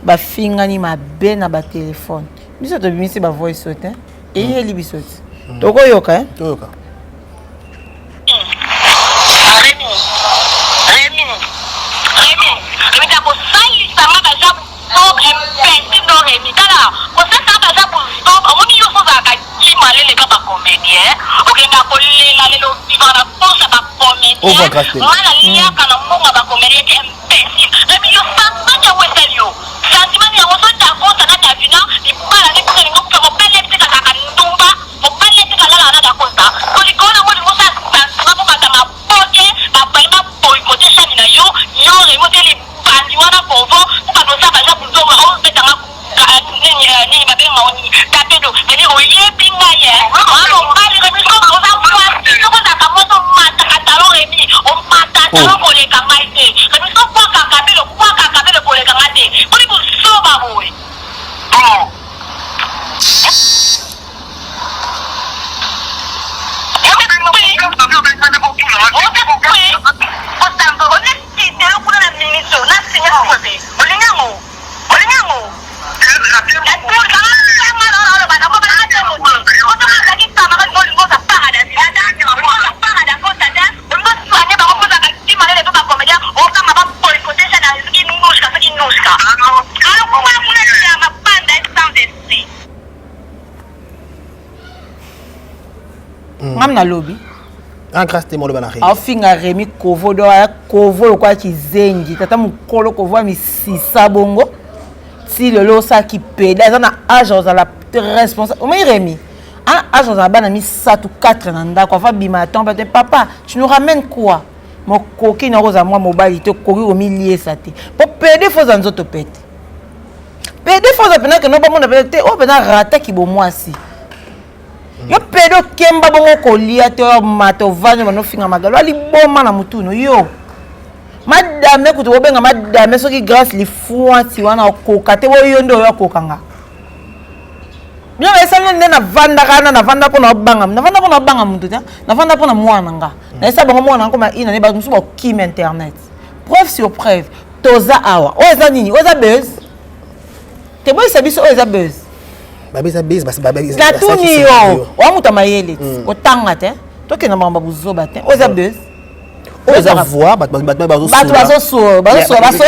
Ba fingani ma be na ba téléphone. Biso to bimisi ba voice note hein. Et yeli biso. Toko yoka hein. Toyoka. Rémi. Ta ko sali sama ba za pour impéter no Rémi. Kala, ko sa ba za pour stop. Omoni yo so za ka ki malele ka ba comédien. OK na ko lela lelo vivana posa ba comédien. Mala lia kana monga ba comédien qui imbécile. Rémi yo sa ya weselio. Sentiment ya woso ta ko ta na vina, ni bala ni ko ni ko mo pele tika ka ndumba, mo pele tika la na da kosta. Ko ni ko na mo ni mo sa mo ka ta ma poke, ba pa ma boycotter ça ni na yo Rémi te li bandi wana povo, ko no sa ba za ku zonga o beta ma ni ba be ma oni tapedo. Ni o ye pinga ye. Alo bali Rémi ko ko za ku ko za ka mo so mata ka talo Rémi. O mata talo ko le ka maite. Rémi so kwa ka kabelo ko le ka mate. Ko ni ko so ba boy. ngam na lobby en grâce témoin le banari afinga Rémi Kovo do ya Kovo kwa kizengi tata mukolo Kovo misisa bongo si lelo sa ki peda za na âge la responsable o mai Rémi âge za bana misatu 4 na ndako va bima tombe papa tu nous ramènes quoi mon coquin na rosa moi mobile te koki o milier ça te pour pede faut za nzoto pete pede faut za pena que no ba mona pete o pena rata ki bo moi si yo pedo kemba bongo kolia te o mato vanya no finga magalo ali boma na mutuno yo madame kuto benga madame soki grâce li fuanti wana okoka te wo yo ndo yo kokanga bien esa na vanda kana na vanda pona banga mutu ta na vanda pona mwana nga na esa bongo mwana ngoma ina ne ba musu ba kim internet preuve sur preuve toza awa o eza nini o eza buzz te boy sabiso o eza buzz babisa base babisa katuni yo wa muta mayele otanga te toke na mamba buzoba te oza buzz oza voix bato bazo so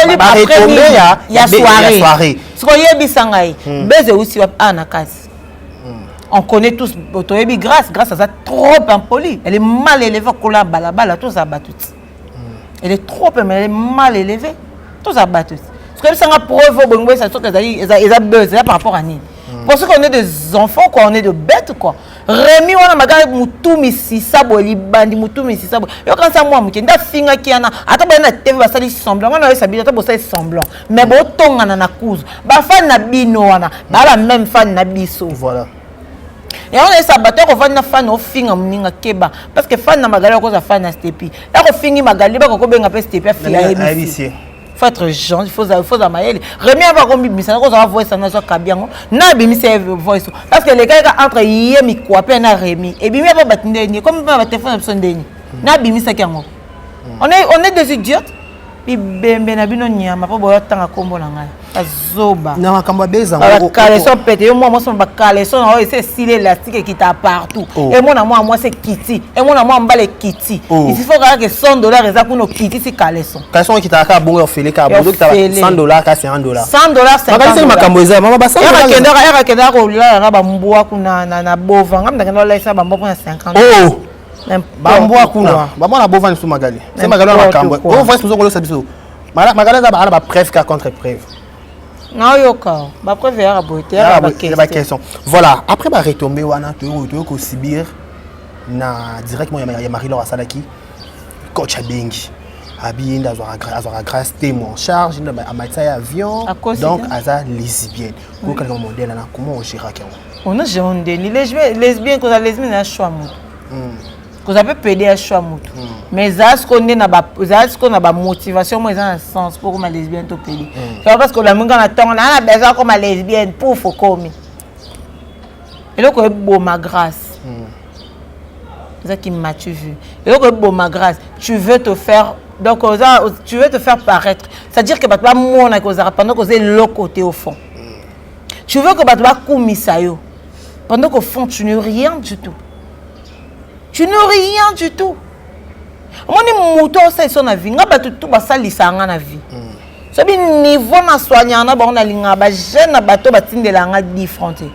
li après ya soirée siko yebisa ngai buzz aussi ana kasi on connaît tous otoyebi grâce à ça trop impoli elle est mal élevée kola balabala tous abatut elle est trop mais elle est mal élevée tous abatut parce que ça nga preuve bongo ça soka eza buzz là par rapport à nini. Parce qu'on est des enfants, quoi, on est des bêtes, quoi. Rémi, on a magari mutumi si sabo libandi mutumi si sabo. Yo quand ça moi muke nda finga ki ana ata ba na TV ba sali semblant. On a sabi ata bo sali semblant. Mais bo tonga na cause. Ba fan na bino wana. Ba la même fan na biso. Voilà. Et on est sabateur ko fan na fan o finga muninga keba parce que fan na magari ko za fan na stepi. Ya ko fingi magali ba ko benga pe stepi afia ABC. Faut être gentil, faut amayer. Rémi va comme bimisa ko za voix ça na so kabiango. Na bimisa voix parce que les gars entre yemi ko pe na Rémi et bimi ba batindeni comme ba téléphone option deni. Na bimisa kango. On est des idiotes. Bibembe na bino nyama po boyo tanga kombo na ngai. Azoba. Na makamba beza ngo. Caleçon pété yo moi ba caleçon na c'est style élastique qui t'a partout. Et moi c'est kitty. Et moi mbale kitty. Il faut que $100 eza kuno kitty si caleçon. Caleçon qui t'a ka bongo ofele ka bongo qui t'a $100 ka $100. $100 50. Makambo eza mama ba $100. Ya kenda ko la ba mbwa kuna na bova ngam ndakenda la isa ba mbwa kuna 50. Oh. Bambwa kuna bamona bova ni magali c'est magali na makambo on voit ce que ça biso magali za ba preuve ka contre preuve na yoka ba preuve ya boité ya ba question voilà après ba retomber wana to ko subir na directement ya Marie-Laure Asalaki coach abengi abinda azwa grâce témoin en charge na amaitsa avion donc aza lesbienne ko kala modèle na comment on gère ça on a genre ni lesbienne ko za lesbienne na choix mo que ça peut péder à choix mutu mais ça ce qu'on est na ba motivation moi dans un sens pour ma lesbienne to péder c'est parce que la munga na tonga na besoin comme lesbienne pour faut comme et donc beau ma grâce ça qui m'a tu vu et donc beau ma grâce tu veux te faire donc tu veux te faire paraître c'est à dire que batba mona ko za pendant que c'est le côté au fond tu veux que batba kumisa yo pendant qu'au fond tu n'es rien du tout. Tu n'es rien du tout. Moi ni muto ça son avis ngaba tout ba salisa nga na vie. So bi niveau na soignant na ba on a linga ba jeune bato batindela nga différenté.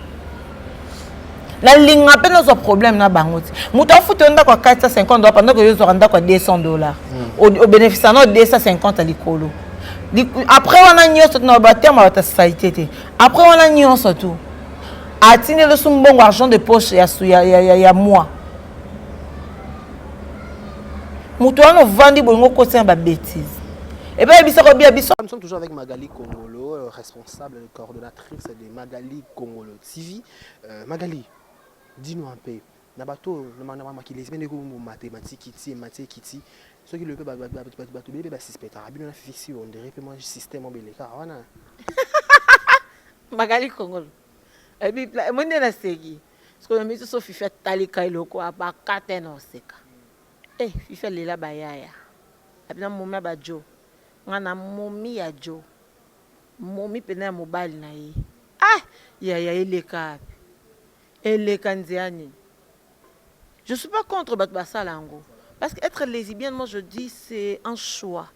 La linga pe no problème na bango ti. Muto futo nda kwa $450 pendant que yo zo randa kwa $200. Au bénéfice na $250 à likolo. Après on a nyonso na ba terme ba ta société. Après on a nyonso tout. Atine le sumbongo argent de poche ya moi. Moutouano vandi bongo côté ba bêtise. Et bien nous sommes toujours avec Magali Kongolo, responsable coordonnatrice de Magali Kongolo TV. Magali, dis-nous un peu. Nabato na qui les semaines ko mathématiques kiti ce qui le peut bato bébé ba suspect arabino na fixi on dirait que moi système obeleka wana. Magali Kongolo. Et puis mon na segi. Parce que mi so fifa talika iloko aba kateno seka. FIFA lela bayaya abina momi ba jo ngana momi ya jo momi pena ya mobali na ye ya eleka nziani. Je suis pas contre batba salango parce que être lesbienne moi je dis c'est un choix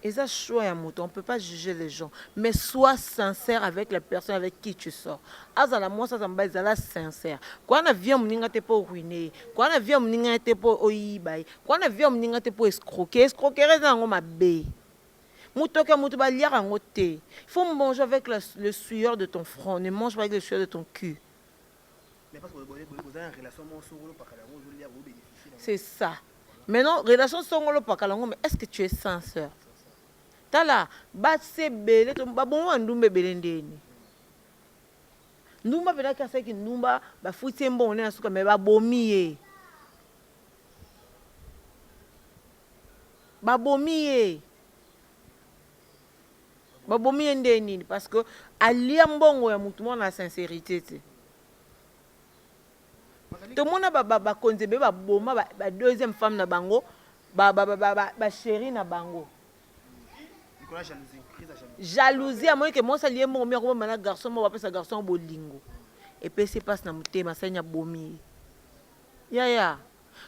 Et ça, choix à moto, on ne peut pas juger les gens. Mais sois sincère avec la personne avec qui tu sors. Azala moi ça me base sincère. Quand on a vu on t'es pas ruiné, quand on a vu on t'es pas oïbaï, quand on a vu on t'es pas escroquer, escroquer dans ma baie. Moutoka moutoba liara ngote. Il faut manger avec le sueur de ton front, ne mange pas avec le sueur de ton cul. C'est ça. Maintenant, relation songolo pakalango, mais est-ce que tu es sincère? Tala, batse belé, bon ndumbe belendeni. Ndumba pena kasa ki ndumba ba futi mbon na suka me ba bomiye. Ba bomiye. Ba bomiye ndeni parce que alia mbongo ya mutu na sincérité te. Tout le monde ba konzebe ba boma ba deuxième femme na bango, ba chérie na bango. Jalousie à moi que moi ça lié mon mère comme un garçon moi après ça garçon bolingo et puis c'est passe na muté ma seigne bomi ya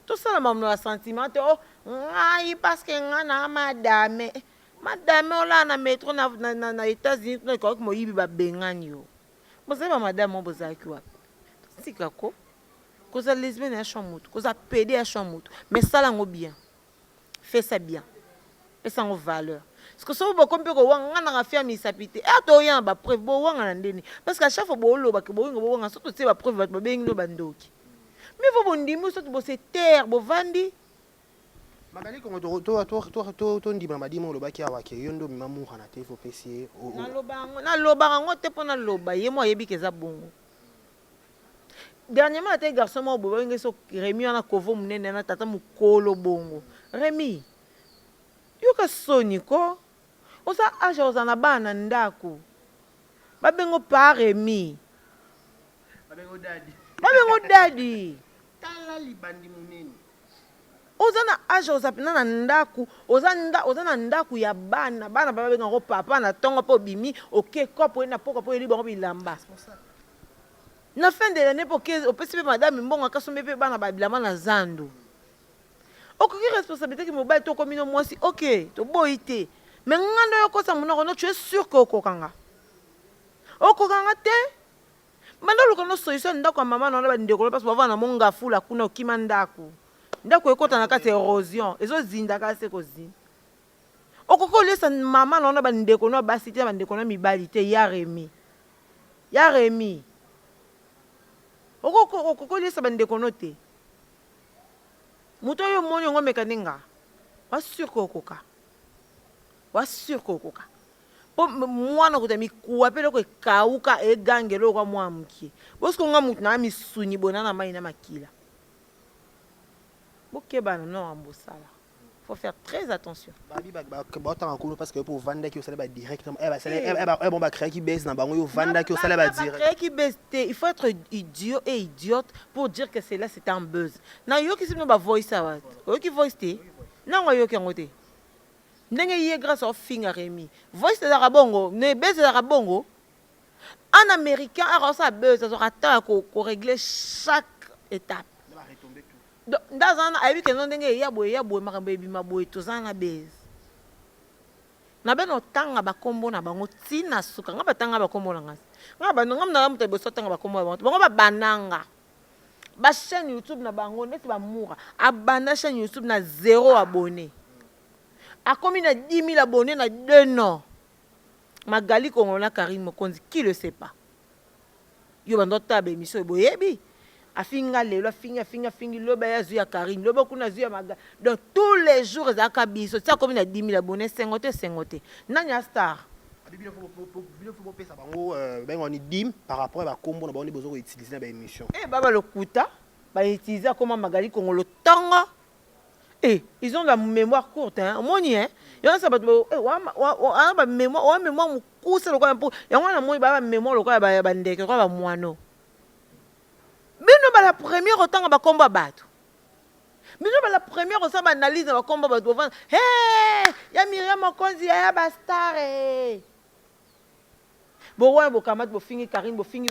tout ça maman no sentiment oh ai parce que ngana madame on la na métro na États-Unis na ko mo yibi ba bengani yo mo c'est ba madame mo bozaki wa sikako cause lesbienne à chamout cause pédé à chamout mais ça là bien fais ça bien et ça en valeur. Parce que si vous avez compris que vous avez fait un sapité, vous avez une preuve, vous avez parce qu'à chaque fois que vous avez fait une preuve, vous avez fait une preuve. Mais vous avez dit que vous avez terre, vous avez vendu. Magali, quand tu as dit que tu as dit que tu as dernièrement, il y a un garçon qui a Rémi a Kovo Mounen, tata Moukolo Bongo. Rémi, yoka soniko. Osa aja ozana bana ndako. Babengo pa Rémi. Babengo daddy. Babengo daddy. Tala libandi munene. Ozana aja ozapina na ndako, ozana ndako ya bana babenga ko papa na tongo po bimi, OK kopo na poko po eli bango bilamba. Na fin de l'année pour que opesi madame mbongo akasombe pe bana ba bilamba na zando. Aucune responsabilité qui me bat to comme moi si OK, to boité. Mais ngando yo kosa munoko tu es sûr que okokanga. Okokanga te. Mandalo kono solution ndako mama na ba ndeko parce que bava na monga fula kuna okima ndako. Ndako ekota na kati érosion, ezo zinda ka se kozi. Okoko lesa mama na ba ndeko no ba site ba ndeko na mibali te ya Rémi. Ya Rémi. Okoko lesa ba ndeko no te. Muto yo moni ngo mekaninga. Wa sûr que okoka. Wa sûr que okoka. Po mwana kutami kuapelo ko kauka e gangelo kwa mwamki. Bosko nga mutu na misuni bonana mai na makila. Bokebana non ambosala. Faut faire très attention. Babi parce que pour vendre qui ça va directement bon ba créer qui baisse dans bango yo vendre qui ça va direct. Créer qui baisse, il faut être idiot et idiote pour dire que c'est là c'est un buzz. Na yo qui sino ba voice awat. Yo qui voice té. Na yo qui ngoté. Ndenge yé grâce au finger Rémi. Voice de la bongo, ne baisse de la bongo. En américain, alors ça buzz, ça sera temps qu'on régler chaque étape. Dans un avis que non ndenge ya boye makambo ebima boye tozana base na beno tanga ba kombo na bango tina suka ngaba tanga ba kombo na ngasi ngaba ngam na muta boso tanga ba kombo ba bango ba bananga ba chaîne YouTube na bango neti ba mura abanda chaîne YouTube na 0 abonné a komi na 10 000 abonnés na 2 ans Magali Kongola Karim Mokonzi qui le sait pas yo bando tabe émission boyebi afinga lelo finga loba ya zuya Karine loba kuna zuya maga donc tous les jours za kabiso ça comme na 10 000 abonnés 50 nanya star bibi faut pesa bango ben on dim par rapport à combo na bango besoin ko utiliser na émission baba lokuta ba utiliser comment Magali Kongolo tanga ils ont la mémoire courte hein moni hein yo ça ba wa mémoire mu kusa lokwa mpo yango na moi ba mémoire lokwa ba ndeke kwa ba mwano. Bino la première autant ba combat bato. Bino la première autant ba analyse ba combat bato. Hey, ya Myriam Mokonzi ya ba star Bo wa bo kamat bo fingi Karine bo fingi.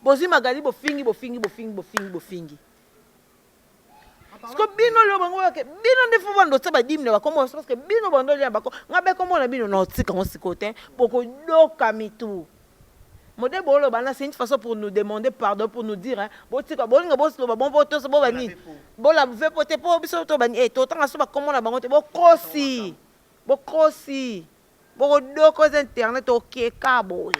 Bo zi Magali bo fingi. parce que bino lo bango ke bino ndefo bando tsaba dimne ba komo parce que bino bando lia ba ko ngabe komo na bino na otika on sikote poko doka mitu modèle bolo bana c'est une façon pour nous demander pardon pour nous dire hein botika bolinga boslo ba bon poto so bo bani bola ve pote po biso to bani to tanga so ba komo na bango te bo krosi bo doko internet ok kabo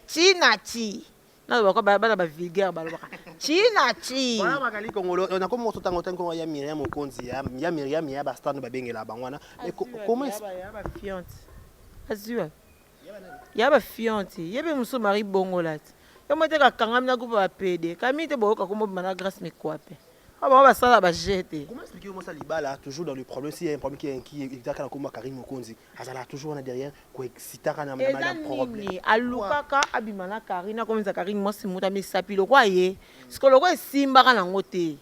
china chi na ba ko ba vulgaire ba lo ba china chi voilà Magali Congolo on a comme tout temps quand il y a Myriam Okonzi il y a Myriam il y a Bastan ba bengela bangwana mais comment ya ba fiante azua ya ba fiante yebe muso mari bongolat yo mote ka kangam na kupa pede kamite boka ko mo bana grâce me kwape aba ba sala ba jeter comment expliquer moi ça libala toujours dans le problème s'il y a un problème qui exactement comme Karim Okonzi azala toujours on a derrière ko excitaka na problème alukaka abimana Karina comme ça Karim moi c'est muta mi sapilo kwa ye ce que le quoi simba kana ngote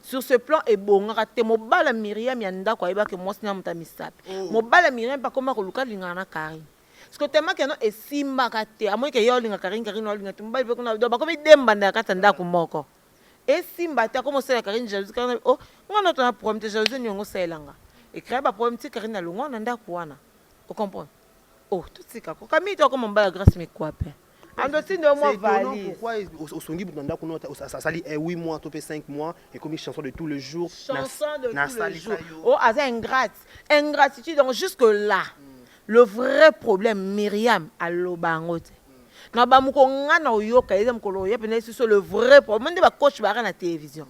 sur ce plan et bon raté mobala Myriam yanda kwa iba ke moi sina muta mi sapi mobala Myriam pas comme ko luka lingana Karim ce que tellement que non et simba kate à moins que yo linga Karim no linga tumba be kuna do ba comme demba ndaka tanda ku moko et simba ta comme ça Karim jalousie Karim oh ngona to na problème te jalousie nyongo selanga et créer ba problème ti Karim na lungo na ndako wana o comprends oh tout c'est kako kami to comme mbala grâce me quoi pe ando ti ndo mo valise pourquoi au songi butanda kuno ça sali 8 mois topé 5 mois et comme une chanson de tous les jours chanson de tous les jours oh aza ingratitude donc jusque là le vrai problème Myriam alobangote na ba muko ngana oyoka eza mukolo ya pene sur le vrai problème de ba coach ba na télévision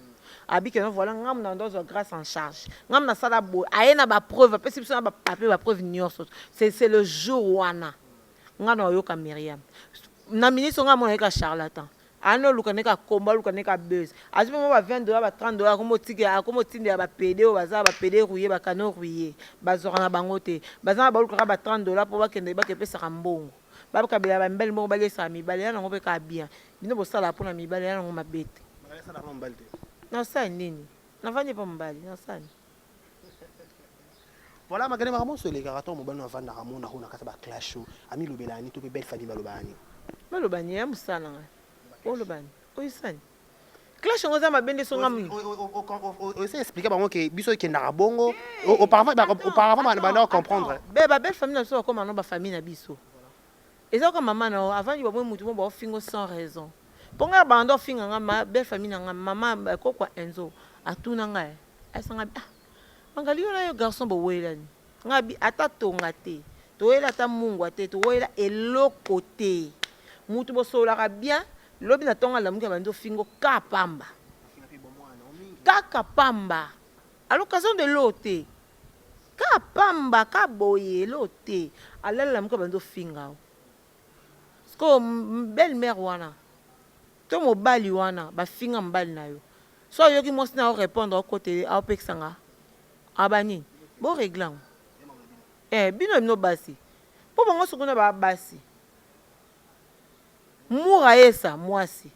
abi que non voilà ngam na ndozo grâce en charge ngam na sala bo ayena ba preuve parce que na ba papier ba preuve nyonso c'est le jour wana ngana oyoka Myriam na ministre ngam na ka charlatan ano lukane ka komba lukane ka buzz azipo mo ba $20 ba $30 komo tike akomo tinde ba PD o baza ba PD rouiller ba kano rouiller bazora na bangote bazana ba lukaka ba $30 pour ba kende ba kepesa mbongo ba ka bela ba mbele mo ba lesa mi bale na ngobe ka bien bino bo sala pona mi bale na ngoma bete non ça nini na vanye pa mbali non ça voilà Magali vraiment sur les cartons mo bana vanda ramona hona kata ba clash ami lobelani to be belle famille balobani balobani ya musana o lobani o isani clash ngoza mabende so ngam o essayer expliquer bango que biso ke na bongo auparavant bana comprendre ba belle famille na so comme non ba famille na biso eza comme maman na avant yo bo mutu mo ba fingo sans raison ponga bando finga ngama belle famille na mama ko kwa Enzo atuna ngai asanga Magali yo na yo garçon bo welani ngabi atatonga te to ela ta mungu te to ela eloko te mutu bo sola ka bien lobi na tonga la muka bando fingo kapamba pamba à l'occasion de l'ôté kapamba kaboye l'ôté ala la muka bando finga sko belle mère wana to mobali wana ba finga mbali na yo so yo ki mosina o répondre au côté a opexanga abani bo réglant bino no basi po bongo sukuna ba basi mura esa mwasi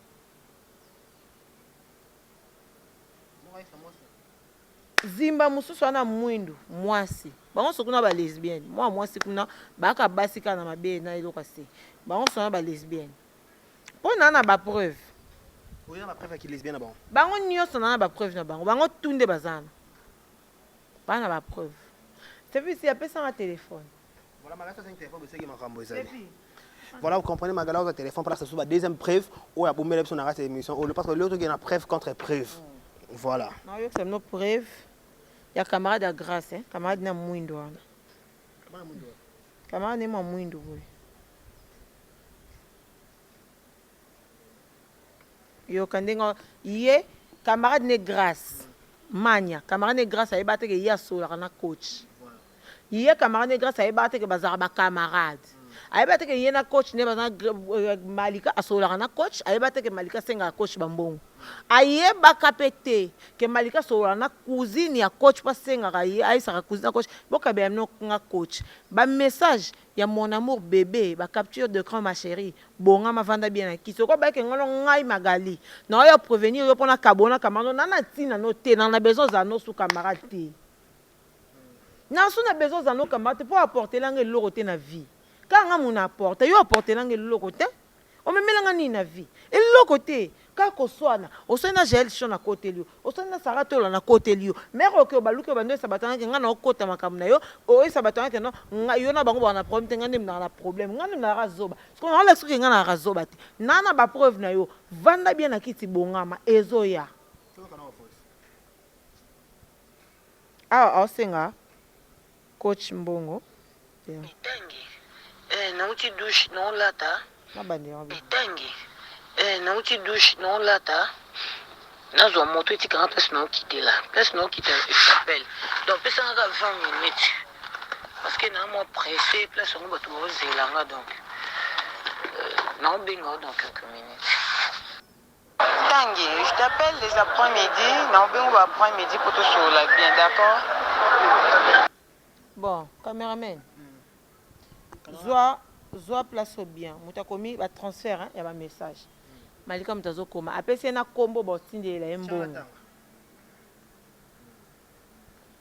zimba mususu wana mwindu mwasi bango sukuna ba lesbienne mwasi kuna ba ka basi kana mabe na eloko se bango sukuna ba lesbienne po na ba preuve oui na ba preuve ki lesbienne bon bango nyonso na ba preuve na bango tunde bazana pas na ba preuve c'est puis si appelle ça un téléphone voilà Magali ça c'est un téléphone c'est qui m'a remboursé voilà vous comprenez Magali au téléphone place sur la deuxième preuve ou a pour mettre sur la émission ou parce que l'autre qui a preuve contre preuve voilà non yo c'est nos preuve il y a camarade à grâce hein camarade na mwindo wana camarade na mwindo oui yo kandenga yé camarade ne grâce mania camarade ne grâce ayeba te ke ya sola kana coach yé camarade ne grâce ayeba te ke bazara ba camarade ayeba te ke yena coach ne bazana Malika asola kana coach ayeba te ke Malika senga coach bambongo ayeba kapete ke Malika sola na cousine ya coach pa senga kaye aisa cousine coach boka be no nga coach ba message ya mon amour bébé ba capture de cran ma chérie bonga ma vanda bien ki soko ba ke ngolo ngai Magali na yo prévenir yo pona kabona kamano nana tina no te na besoin za no su camarade te na su na besoin za no camarade pour apporter langue loro te na vie quand nga mon apporte yo apporter langue loro te o me melanga ni na vie et eloko te kaka oswana oswana na Jael Chon na côté liyo oswana na Sarah Tola na côté liyo mère oke baluki bando sabatana ke nga na okota makambo na yo oyo sabatana ke no yo na bango bana problème te nga ndem na problème nga ndem na razoba parce que on a que nga na razoba te na ba preuve na yo vanda bien na kiti bongama ezoya osenga coach Mbongo Itangi. Nauti douche non lata. Itangi. Nauti douche non lata. Nazo moto eti quand place non quitter là. Place non quitter s'appelle. Donc place on a 20 minutes. Parce que na moi pressé place on va tout zelanga donc. Non bingo dans quelques minutes. Tanguy, je t'appelle les après-midi. Non bingo après-midi pour tout sur la bien, d'accord? Bon, caméraman. Zoa place au bien. Mouta komi ba transfert hein, y a ba message. Malika mtazo koma. Apesi na kombo ba tinde la mbongo.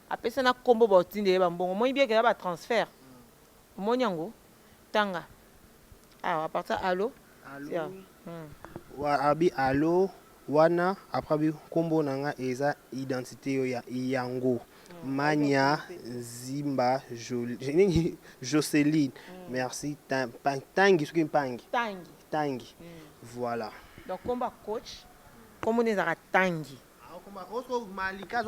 Apesi na kombo ba tinde ba mbongo. Moi bien que ba transfert. Monyango tanga. Ah, à partir allo. Allo. Wa abi allo wana après bi kombo nanga eza identité yo ya Yango. Mania Zimba Jocelyne. Merci. Tangi, ce qui Tangi. Voilà. Donc, comme coach, comme on est à Tangi. Malika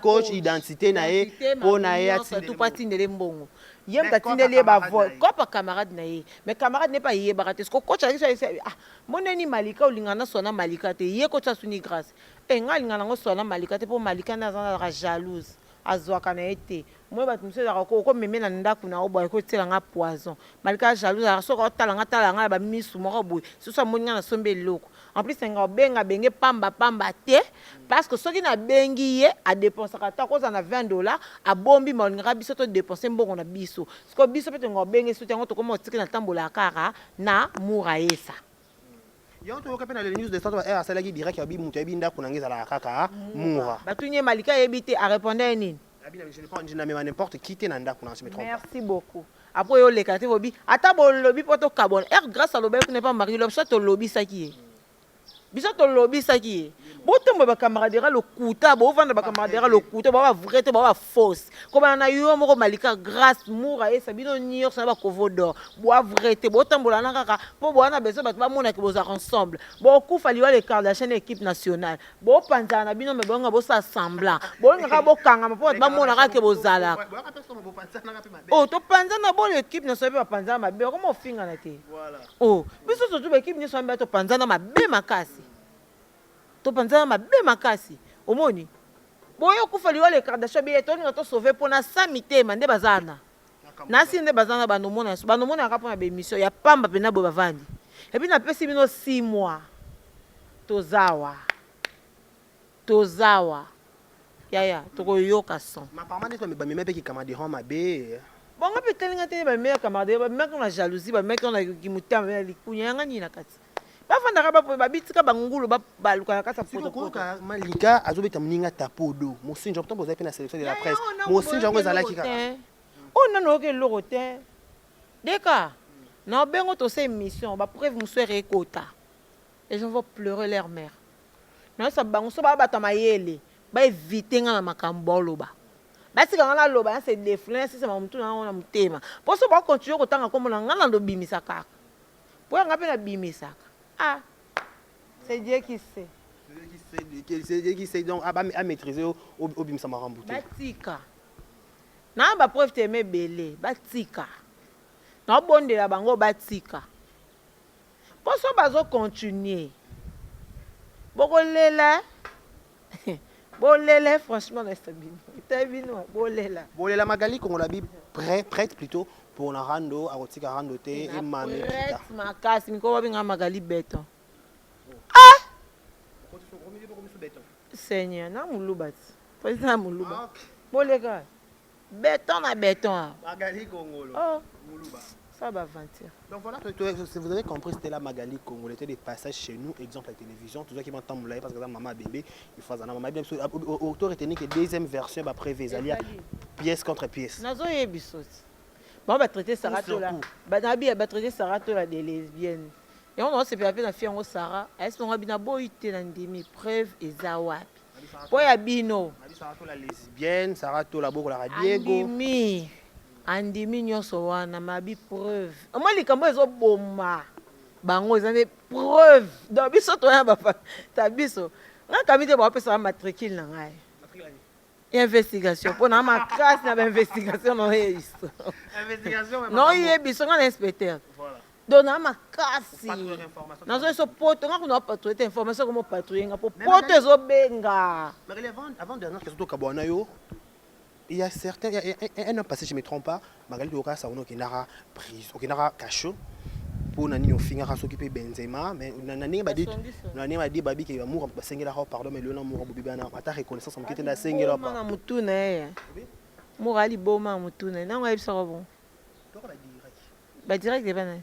coach identité nae pour nae tout pas tindele mbongo. Yem ka tindele ba vol. Quoi pas camarade nae. Mais camarade n'est pas yé baraté. Ce que coach a dit ah mon eni Malika olingana sona Malika te yé coach a suni grâce. E nga lingana ngo sona Malika te pour Malika na za jalouse. Azwaka na été moi ba tumse za ko meme na ndaku na obo ko tela nga poison Malika jalouse a so ko talanga ba misu moko boy so so moninga na sombe loko en plus nga benga pamba te parce que soki na bengi ye a dépenser ka ko za na $20 a bombi moninga biso to dépenser mbongo na biso sko biso pete nga benga so tango to ko mo tiki na tambola kara na muraesa Yon to ka pena le news de ça va sala ki direct ya bi mutu ya bi ndaku na ngeza la kaka mura batunye Malika yebite a répondre nini je ne pense jamais n'importe qui te nanda pour se mettre. Merci beaucoup. Après yo le kate bobi ata bo lobby poto carbone grâce à l'obé n'est pas marié l'objet to lobby ça qui est biso to lobby ça qui est botombo ba camaraderie le kuta bo vendre ba camaraderie le kuta ba vrai te ba fausse comme na yo moko Malika grâce moura et sabino nior ça ba kovodo bo vrai te botombola na kaka po bo na beso ba mona ke boza ensemble bo ku fali wa le Kardashian équipe nationale bo panza na bino me bonga bo sa semblant bo nga bo kanga po ba mona ka ke bozala oh to panza na bo l'équipe nationale ba panza ma be comment finga na te voilà oh biso surtout ba équipe nationale ba to panza na ma be makasi to panza ma be makasi omoni boyo kufali wale Kardashian be to to sauver pour na samitema nde bazana na si nde bazana banomona ka pona be mission ya pamba pena bo bavandi et puis na pesi bino 6 mois tozawa ya to yoka son ma parma ne to me ba me pe ki kamade ho ma be bonga pe telinga te ba me kamade ba me na jalousie ba me na kimutama ya likunya ngani na kati bafandaka babitika bangulu baluka kasa photo Malika azobeta mninga tapodo mosinja pourtant vous avez fait la sélection de la presse mosinja ngo ezalaki kaka on non ke lorote deka na bengo to ces mission ba preuve monsieur rekota les gens vont pleurer leur mère na sa bango so ba bata mayele ba éviter nga na makambo loba basika nga na loba c'est déflin c'est ma mutu na mutema pour so ba continuer ko tanga comme na nga na ndobimisa kaka pour nga pe na bimisaka. Ah, c'est Dieu qui sait. C'est Dieu qui sait donc à maîtriser au bim samarambouté. Batika. Na ba preuve t'aimer belé, batika. Na bonde la bango batika. Pour ça bazo continuer. Bokolela. Bolela franchement na stabino. Tabino bolela. Bolela Magali Kongolabi prête plutôt pour na rando a rotika rando te et mame kita makasi miko babinga Magali beton ah Seigneur na mulubati président muluba bolega beton na beton Magali Kongolo muluba ça va aventure donc voilà vous avez compris c'était la Magali Kongolo était des passages chez nous exemple la télévision tout ça qui m'entend moulay parce que maman bébé il faut ça maman bien auteur technique et deuxième version ba prévé alia pièce contre pièce nazo yebisoti bon, va traiter Sarah Tola. Banabi va traiter Sarah Tola des lesbiennes. Et on a sepia na fille en Sarah, est-ce qu'on a bien boy té na ndimi preuve eza wapi. Poya bino. Sarah to la lesbienne, Sarah to la boko la Diego. Andimi nyonso wana mabi preuve. Moi likambo ezo boma. Bango ezane preuve. Donc biso to ya ba ta biso. Na kamite ba pesa matricule na ngai. Investigation pour na ma classe na investigation no histo. Investigation. Non yebiso na inspecteur. Voilà. Donc na ma kasi. Na zo so poto nga kuna patrouiller information comme patrouiller nga po poto ezo benga. Mais avant dernière question to kabwana yo. Il y a certains, il y a un an passé, je ne me trompe pas, Magali Doka, ça a n'a prise, qui n'a cachot pour nani au finir à s'occuper Benzema, mais nani m'a dit babi qui va mourir, bah singulier là, pardon, mais le nom mourir bobi bana, ma ta reconnaissance, on quitte la singulier là. Mourir moutoune, mourir boma moutoune, non ouais ça va bon. Bah direct des bana.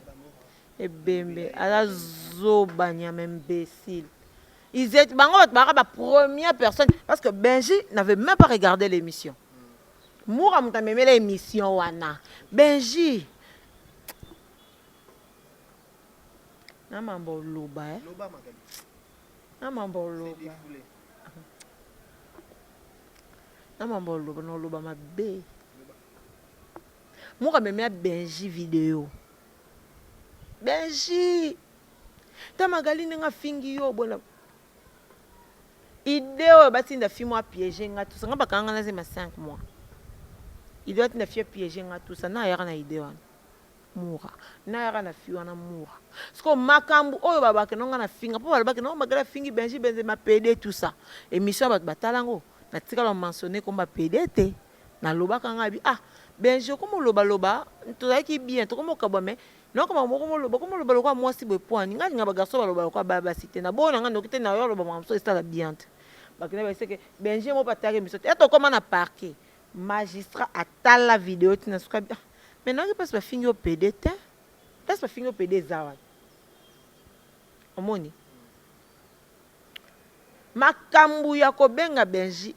Et bembe, à la zobania imbécile. Ils étaient la première personne parce que Benji n'avait même pas regardé l'émission. Moura m'a même l'émission wana. Benji. Na mambo loba eh. Loba magali. Na mambo loba. Na mambo loba no loba ma be. Moura même Benji vidéo. Benji. Ta magali nga fingi yo bona. Idéo bati nda fi moi piéger nga tout ça nga bakanga na zema 5 mois. Il doit être fi piéger nga tout ça na yara na idéo wana. Mura. Na yara na fi wana mura. Sko makambu oyo babake nonga na finga po babake no magala fingi Benji Benzema PD tout ça. Émission bat batalango na tika lo mentionner comme PD té na lobaka nga bi ah Benji comme loba to ki bien to comme kabame non comme loba lokwa moi si beponi nga nga bagaso loba lokwa baba cité na bona nga ndokite na yo loba mamso ça la bien. Bakina ba seke Benji mo patake miso eto comment na parquet magistrat atala la vidéo tina suka mais non il passe pas fingi au PD té passe pas fingi au PD zawa omoni makambu ya kobenga Benji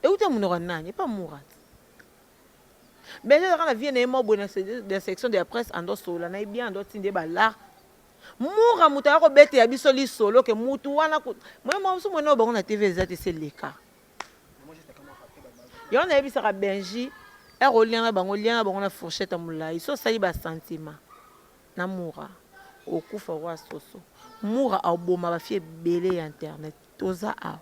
et où t'es mon nani pas Mourat. Benji quand la vie n'est pas bonne de section de la presse en dos solo na bien en dos tinde bala Moura muta ko bete ya biso li solo ke mutu wana moi so mona ba na TV zati c'est le cas yo na ebisa ka Benji e rolien bango lien bango na fourchette amula iso sali ba sentiment na Moura okufa wa soso Moura aboma ba fie belé internet toza a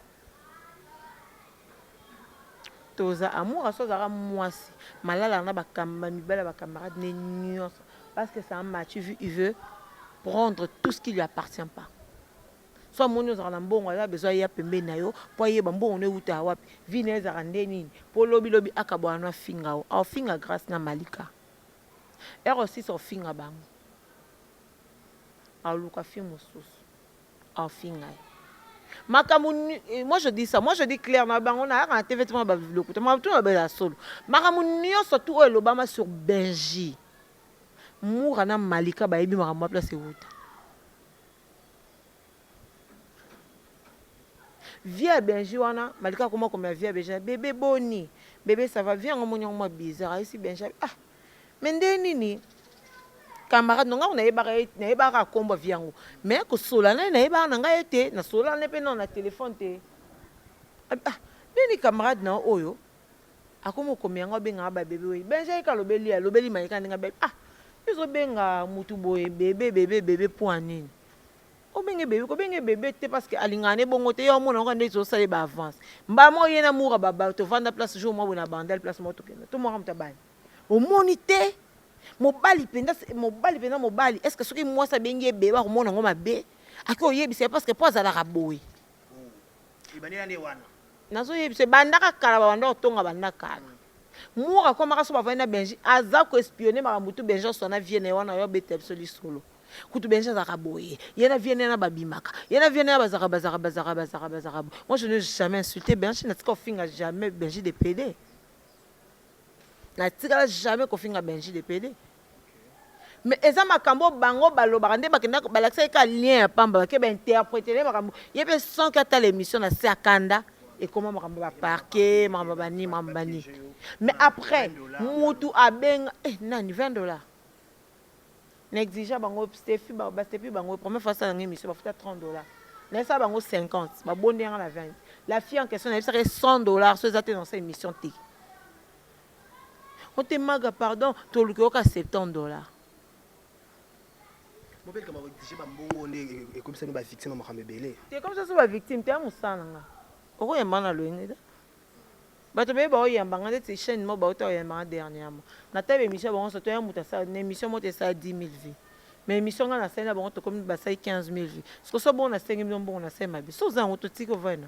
toza amour à soi mwasi malala na bakamba mibala bacamarade ne nyos parce que c'est un match il veut prendre tout ce qui lui appartient pas soit moni ozala mbongo ala besoin ya pembe na yo po yeba mbongo ne uta wapi vine za ndeni po lobi akabwana finga o finga grâce na malika et aussi so finga bango a luka film soso a finga. Moi je dis ça, moi je dis clair, on a un TV tout le monde a solo. Makamunio surtout l'Obama sur Benji. Mourana Malika baebi makamwa place wuta. Via Benji wana Malika comment via Benji bébé boni. Bébé ça va viens on bizarre ici Benji. Ah. Mais ndeni camarade non on na ba komba viango mais ko sola na ba na nga ete na sola ne pe non na téléphone te ah ni camarade na oyo akomo komianga benga ba bébé we Benji ka lobeli maika nga bébé ah izo benga mutu boye bébé point nini o benge bébé te parce que alingane bongo te yo mona nga ndezo sale ba avance mba mo yena moura baba to vanda place jour mo na bandel place mo to kena to mo ramta bani o monité mobali penda mobali est-ce que ce qui moi ça bengi bébé ba komona ngoma be ako yebisa parce que poza la raboy ibania ne wana nazo yebisa bandaka kala banda otonga bandaka moura koma ka so ba vana Benji aza ko espionner maramutu Benji sona vienne wana yo bete absolu solo kutu Benji za raboy yena vienne na babimaka yena vienne na bazara moi je ne jamais insulté Benji na tika finga jamais Benji de PD na tika jamais ko finga Benji de PD. Mais eza makambo bango baloba nde bakenda balakisa ka lien pamba ke ba interpréter les makambo yebe sans que ta l'émission na se akanda et comment makambo ba parquet makambo bani mais après mutu abenga nani $20 n'exige bango Steffi bango première fois ça dans émission ba futa $30. Mais ça bango 50, ba bonde la 20. La fille en question elle serait $100 sur ça dans cette émission T. On te maga pardon, to le ko ka $70. Mon père comment exige ba mbongo et comme ça nous ba victime ma mabele. C'est comme ça so ba victime te amusana nga. Oko yamba na loyenge. Bato be ba oyamba nga te chaîne mo ba ota oyamba dernièrement. Na tebe émission ba on so to ya muta ça émission mo te ça 10 000 vues. Mais émission nga na scène ba on to comme ba ça 15 000 vues. Ce que so bon na 5 millions bon na scène mabe. So za on to tiko vana.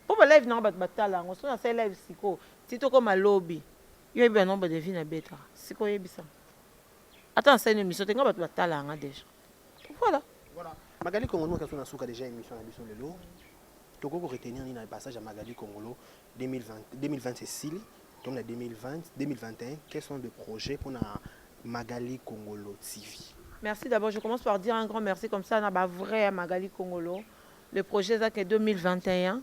Po ba live na ba batala ngo so na scène live siko. Tito comme à lobby. Yo bien nombre de vues na beta. Siko yebisa. Attends, c'est une émission te nga ba batala nga déjà. Voilà. Magali Congolo quand on a souka déjà émission ambition de l'eau. Toko ko retenir ni na passage à Magali Congolo 2020 c'est Sili. Donc la 2021, quels sont les projets pour la Magali Congolo TV? Merci d'abord, je commence par dire un grand merci comme ça, on a vrai Magali Congolo. Le projet c'est 2021.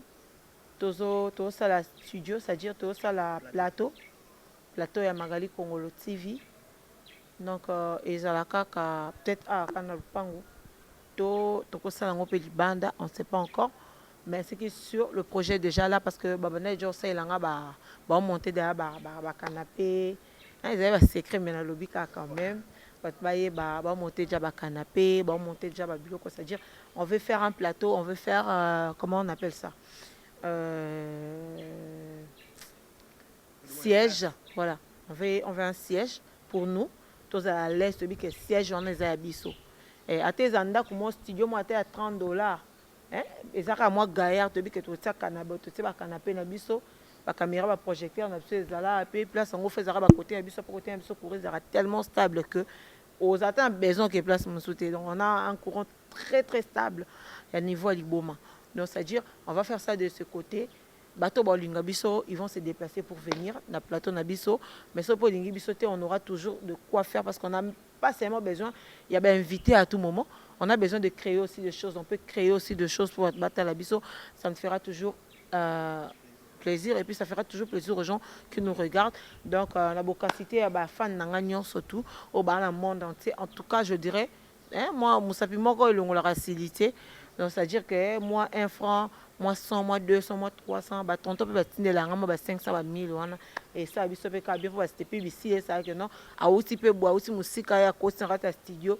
Tozo ça la studio, c'est-à-dire tozo ça la plateau à Magali Congolo TV. Donc ezalaka ka peut-être quand le pango to ça la ngopeli banda, on ne sait pas encore. Mais c'est qui sur le projet déjà là parce que babana jo ça ilanga ba monter derrière ba canapé. Ils avaient un secret mais na lobby quand même. Ba monter déjà ba canapé, ba monter déjà ba bureau, c'est-à-dire on veut faire un plateau, on veut faire comment on appelle ça siège, voilà. On veut un siège pour nous. Tous à l'est de que siège on est à biso. Et à tes anda comme studio moi à $30. Et ça moi gaillard to bi que tout ça canapé tout ça canapé na biso ba caméra ba projecteur na biso ezala et place on fait ça ba côté na biso côté na biso courir ça tellement stable que aux attend besoin que place me sauter donc on a un courant très très stable à niveau à Liboma. Donc c'est à dire on va faire ça de ce côté bateau bolinga biso ils vont se déplacer pour venir na plateau na biso mais so pour lingi biso on aura toujours de quoi faire parce qu'on a pas seulement besoin il y a bien invité à tout moment. On a besoin de créer aussi des choses. On peut créer aussi des choses pour battre à la biso. Ça me fera toujours plaisir. Et puis, ça fera toujours plaisir aux gens qui nous regardent. Donc, la bocacité, fan n'angagnon surtout au monde entier. En tout cas, je dirais, moi, Moussapi Moko, il a la facilité. Donc, c'est-à-dire que moi, 1 franc, moi 100, moi 200, moi 300, tonton peut battre la gamme, 500, 1000. Et ça, il peut bien pour c'était ici. Et ça, que non. A aussi peu boire, aussi musique, à cause de studio.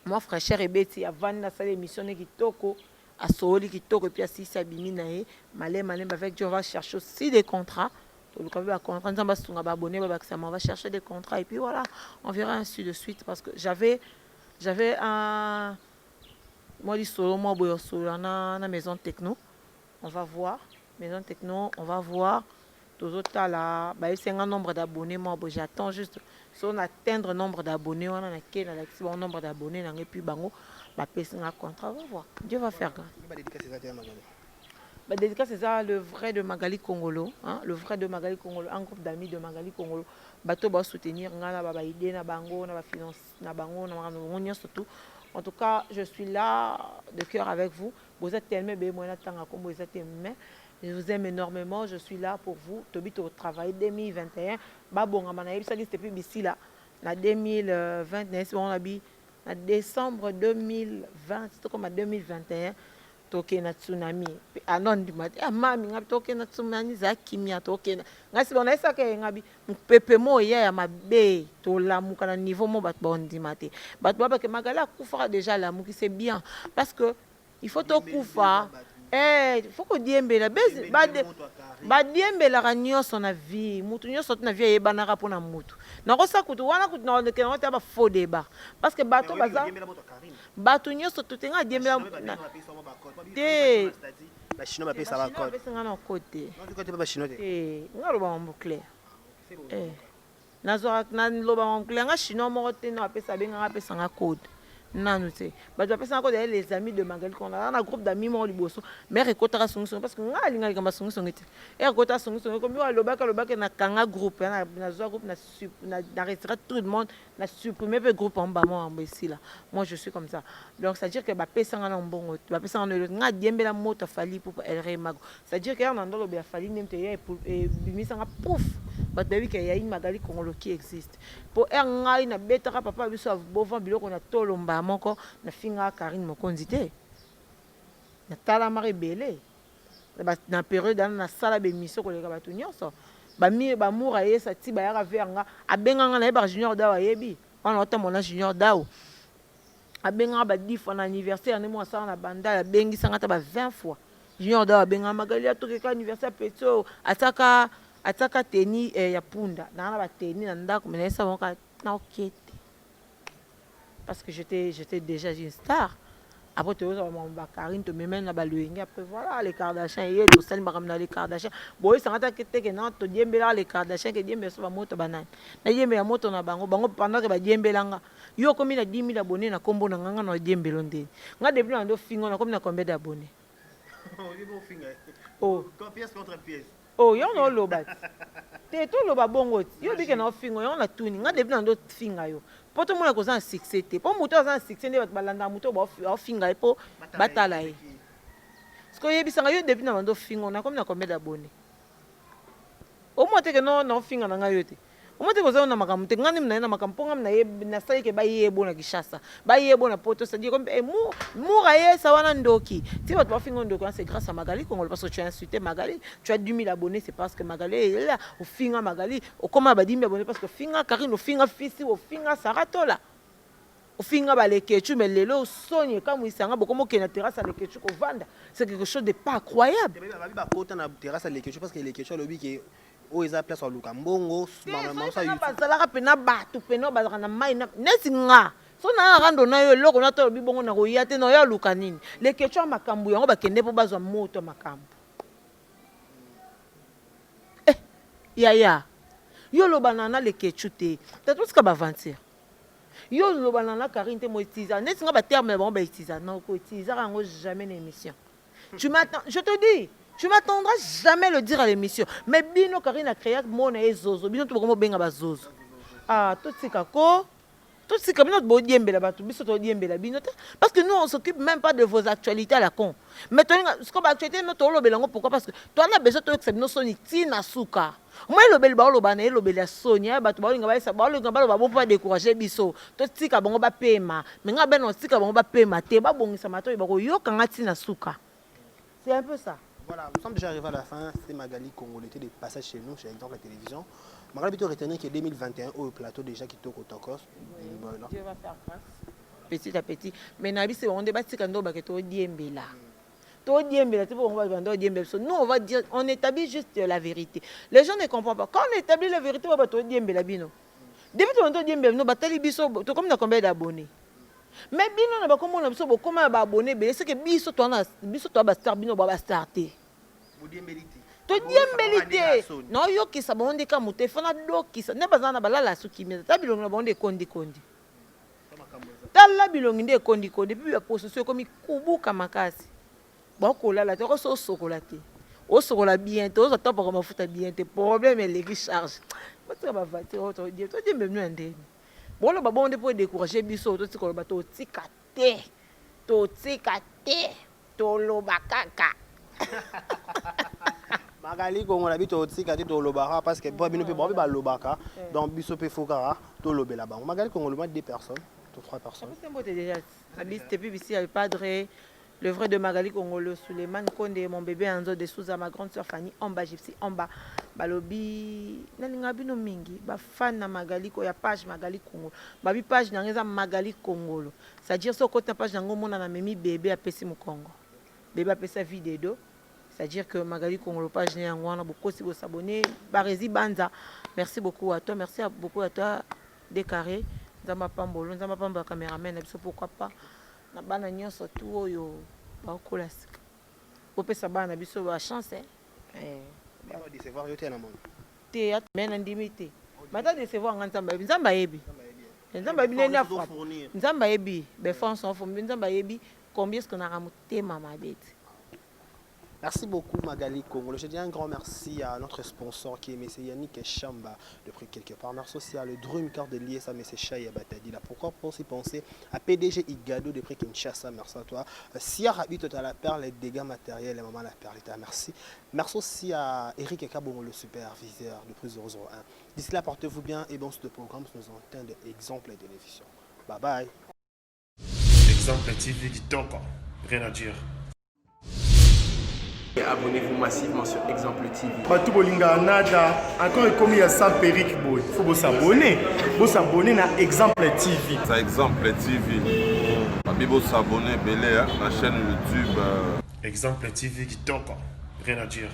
Moi frère et Betty avant na salle émission kitoko à Soli kitoko et puis à Sisi Abimi nae malé avec Dieu on va chercher aussi des contrats to le va contrat nzamba sunga ba abonné ba ça on va chercher des contrats et puis voilà on verra ainsi de suite parce que j'avais un moi dit solo moi boyo solo na maison techno on va voir maison techno on va voir tous autres là bah c'est un nombre d'abonnés moi j'attends juste si on atteindre le nombre d'abonnés, on a un nombre d'abonnés, et puis bango, bah pèse un contrat, on va voir. Dieu va faire. Bah dédicace c'est ça le vrai de Magali Congolo, hein, le vrai de Magali Congolo, un groupe d'amis de Magali Congolo. Bateau va soutenir, ngana ba idée na bango, na ba finance, na bango, na surtout. En tout cas, je suis là de cœur avec vous. Vous êtes tellement bien, moi natanga comme vous êtes aimé. Je vous aime énormément, je suis là pour vous. Tobit au travail 2021. Babonga manaïb ça c'était plus ici là. La 2020 on a dit en décembre 2020, c'est comme en 2021. Toke na tsunami. Anon di mati. Mami ngabi toke na tsunami za kimia toke na. Ngasi bona isa ke ngabi pepe mo ya mabe to la muka na niveau mo bat bondi mati. Bat baba ke magala kufa déjà la muki c'est bien parce que il faut to kufa. Il faut que diembela bezi ba diembela ranyoso na vie mutu nyoso na vie yebanaka pona mutu na kosa kutu wana kutu na ke na ba faux débat parce que bato baza bato nyoso tutenga diembela te la chino ba pesa ba code pesa ngana côté non côté ba chino te ngalo ba mbo clair nazo na loba mbo clair nga chino mo te na pesa benga pesa nga code. Non, tu sais. Bah, tu as pensé les amis de Magali qu'on a un groupe d'amis moi liboso. Mais récoltera son parce que nga linga kamba son ngete. Et récoltera son comme yo le bac na kanga groupe na zo groupe na retira tout le monde na supprimer le groupe en bas moi ici là. Moi je suis comme ça. Donc ça veut dire que ba pesa nga mbongo. Ba pesa nga nga diembe la moto fali pour elle remago. Ça veut dire que on ndolo be fali nemte et bimisa nga pouf. bato bayebi ke ya une Magali Congolo qui existe po ngai na betaka papa biso bovant biloko na tolomba moko na finga Karine Mokonzi te na tala mari belé na période na sala bémission koleka bato nyonso bamour aye sa ti bayaka veranga abenganga na yeba Junior Dao ayebi on ota mona Junior Dao abenganga ba 10 fois na anniversaire ne mo sala na banda ya bengi sanga ta ba 20 fois Junior Dao abenganga Magali atokeka anniversaire peto ataka teni ya punda na ba teni na ndako mais ça bonka na okete parce que j'étais déjà une star. Après tu vois ma Karine te même na baluengi après voilà les Kardashians et tout ça na les Kardashians boy ça ngata kete ke na to diembela les Kardashians ke diembe so ba moto banane na diembe ya moto na bango pendant que ba diembelanga yo komi na 10 000 abonnés na kombo na nganga na diembelo ndeni nga depuis na ndo fingo na komi na combien d'abonnés oh pièce contre pièce oh yo no loba te to loba bongo yo bike na fingo yo na tuni nga depuis na ndo finga yo po to mona koza succès te po moto aza succès nde balanda moto ba finga po batala ye sko yebisanga yo depuis na ndo fingo na comme na combien d'abonnés au moins te que non na finga na nga yo te au moins te koza na makambo te ngani mna na makambo ngam na ye na sai ke ba yebo na Kishasa ba yebo na poto c'est dire comme moura ye ça wana ndoki ti ba finga ndoki c'est grâce à Magali Congolo parce que tu as insulté Magali tu as 10 000 abonnés c'est parce que Magali est là au finga Magali au comment ba 10 000 abonnés parce que finga Karine au finga fisi au finga Saratola au finga ba lekechu mais lelo sonye comme isanga boko mo na terrasse à lekechu ko vanda c'est quelque chose de pas incroyable ba kota na terrasse à lekechu parce que lekechu lobi ke o eza place aluka mbongo maman ça yu bazalaka pena bato pena bazalaka na mai neti nga so na rando na yo eloko na to lobi bongo na koya te na yo aluka nini lekechu ya makambo yango bakende po bazwa moto makambo yaya yo lobana na lekechu te tatusika baventure yo lobana na Karine te mo utiliser neti nga ba terme bango ba utiliser non ko utiliser yango jamais na émission tu m'attends je te dis tu m'attendras jamais le dire à l'émission. Mais Bino Karine a créé mon et Zozo. Bino tu vas benga Zozo. Ah, tout c'est kako. Tout c'est comme notre body embela batu. Biso to embela bino. Parce que nous on s'occupe même pas de vos actualités à la con. Mais toi ce qu'on va actualité notre lo belango pourquoi parce que toi on a besoin de que no soni tina suka. Moi le bel ba lo bana lo bela sonia batu ba linga ba sa ba lo ngaba ba pas décourager biso. To tika bango ba pema. Mais nga ben on tika bango ba pema te ba bongisa mato ba ko yo kanga tina suka. C'est un peu ça. Voilà, nous sommes déjà arrivés à la fin. C'est Magali Congolo était de passage chez nous, chez Exemple la télévision. Magali plutôt retenir que 2021 au plateau déjà qui toque au Tokos. Dieu va faire grâce. Petit à petit. Mais Nabi c'est on débat si quand on va que to diembela. To diembela, tu vois on va vendre diembela. Nous on va dire on établit juste la vérité. Les gens ne comprennent pas. Quand on établit la vérité, on va to diembela bino. Depuis to diembela, no batali biso to comme na combien d'abonnés. Mais bino na ba comment na biso comment ba abonné be c'est que biso to ba star bino ba starter to diembelité non yo ki sa bonde ka muté fana do ki sa ne bazana balala suki mais ta bilongo na bonde kondi tala bilongo nde kondi puis ba position comme kubuka makasi ba ko lala to so sokola te o sokola bien to so top ko mafuta bien te problème est les charge ba tra ba vate o to diembel no ndeni bon ba bonde pour décourager biso to tikolo ba to tika te to loba kaka Magali Congolo bito tika te to lobaka parce que pour bino pe bon ba lobaka donc biso pe fokara to lobela bango Magali Congolo ma 2 personnes, 3 personnes. C'est un beau déjà habite depuis ici le padre le vrai de Magali Congolo Suleiman Konde mon bébé Anzo de Souza ma grande sœur Fanny Omba Gypsy Omba balobi nalinga bino mingi ba fan na Magali ko ya page Magali Congolo ba bi page na ngeza Magali Congolo c'est-à-dire so côté page nango mona na memi bébé a pesi mu Congo bébé a pesi vidéo c'est-à-dire que Magali Congolo page na yango na beaucoup si vous s'abonner Barezi Banza merci beaucoup à toi Décarré nzamba pambolo nzamba pamba caméraman biso pourquoi pas na bana nyonso tu oyo bakola sika opesa bana biso ba chance ba décevoir yo te na monde te mena ndimité mata décevoir nzamba yebi nzamba yebi nene afra nzamba yebi be France en fond nzamba yebi combien est-ce qu'on a ramuté mama bête Merci beaucoup Magali Congolo. Je dis un grand merci à notre sponsor qui est M. Yannick Chamba de prix quelque part. Merci aussi à le Drum Card de l'IS à M. Chaya Batadi. Là, pourquoi aussi penser à PDG Igado de prix Kinshasa. Merci à toi. Sia Rabi Total la perle, les dégâts matériels et maman la perlita. Merci. Merci aussi à Eric Kabongo, le superviseur de prix 001. D'ici là, portez-vous bien et bon sur le programme. Nous avons un d'exemples de télévision. Bye bye. Exemple TV Kitoko. Rien à dire. Abonnez-vous massivement sur Exemple TV. Batou Bolinga Nada, encore comme il y a 100 périques, il faut vous s'abonner. Vous s'abonner à Exemple TV. C'est Exemple TV. Bibo s'abonner belé à la chaîne YouTube. Exemple TV Kitoko. Rien à dire.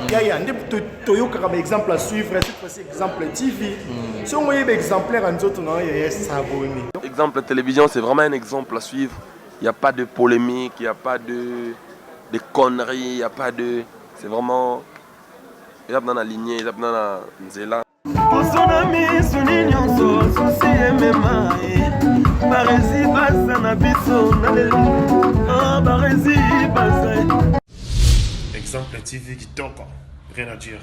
Il y a un exemple à suivre, cette fois-ci Exemple TV. Si on voit exemplaire en autres, il y a s'abonner. Exemple télévision, c'est vraiment un exemple à suivre. Il n'y a pas de polémique, il n'y a pas de conneries, il n'y a pas de... C'est vraiment... Il y a dans la lignée, il y a dans la nzela. Exemple TV Kitoko. Rien à dire.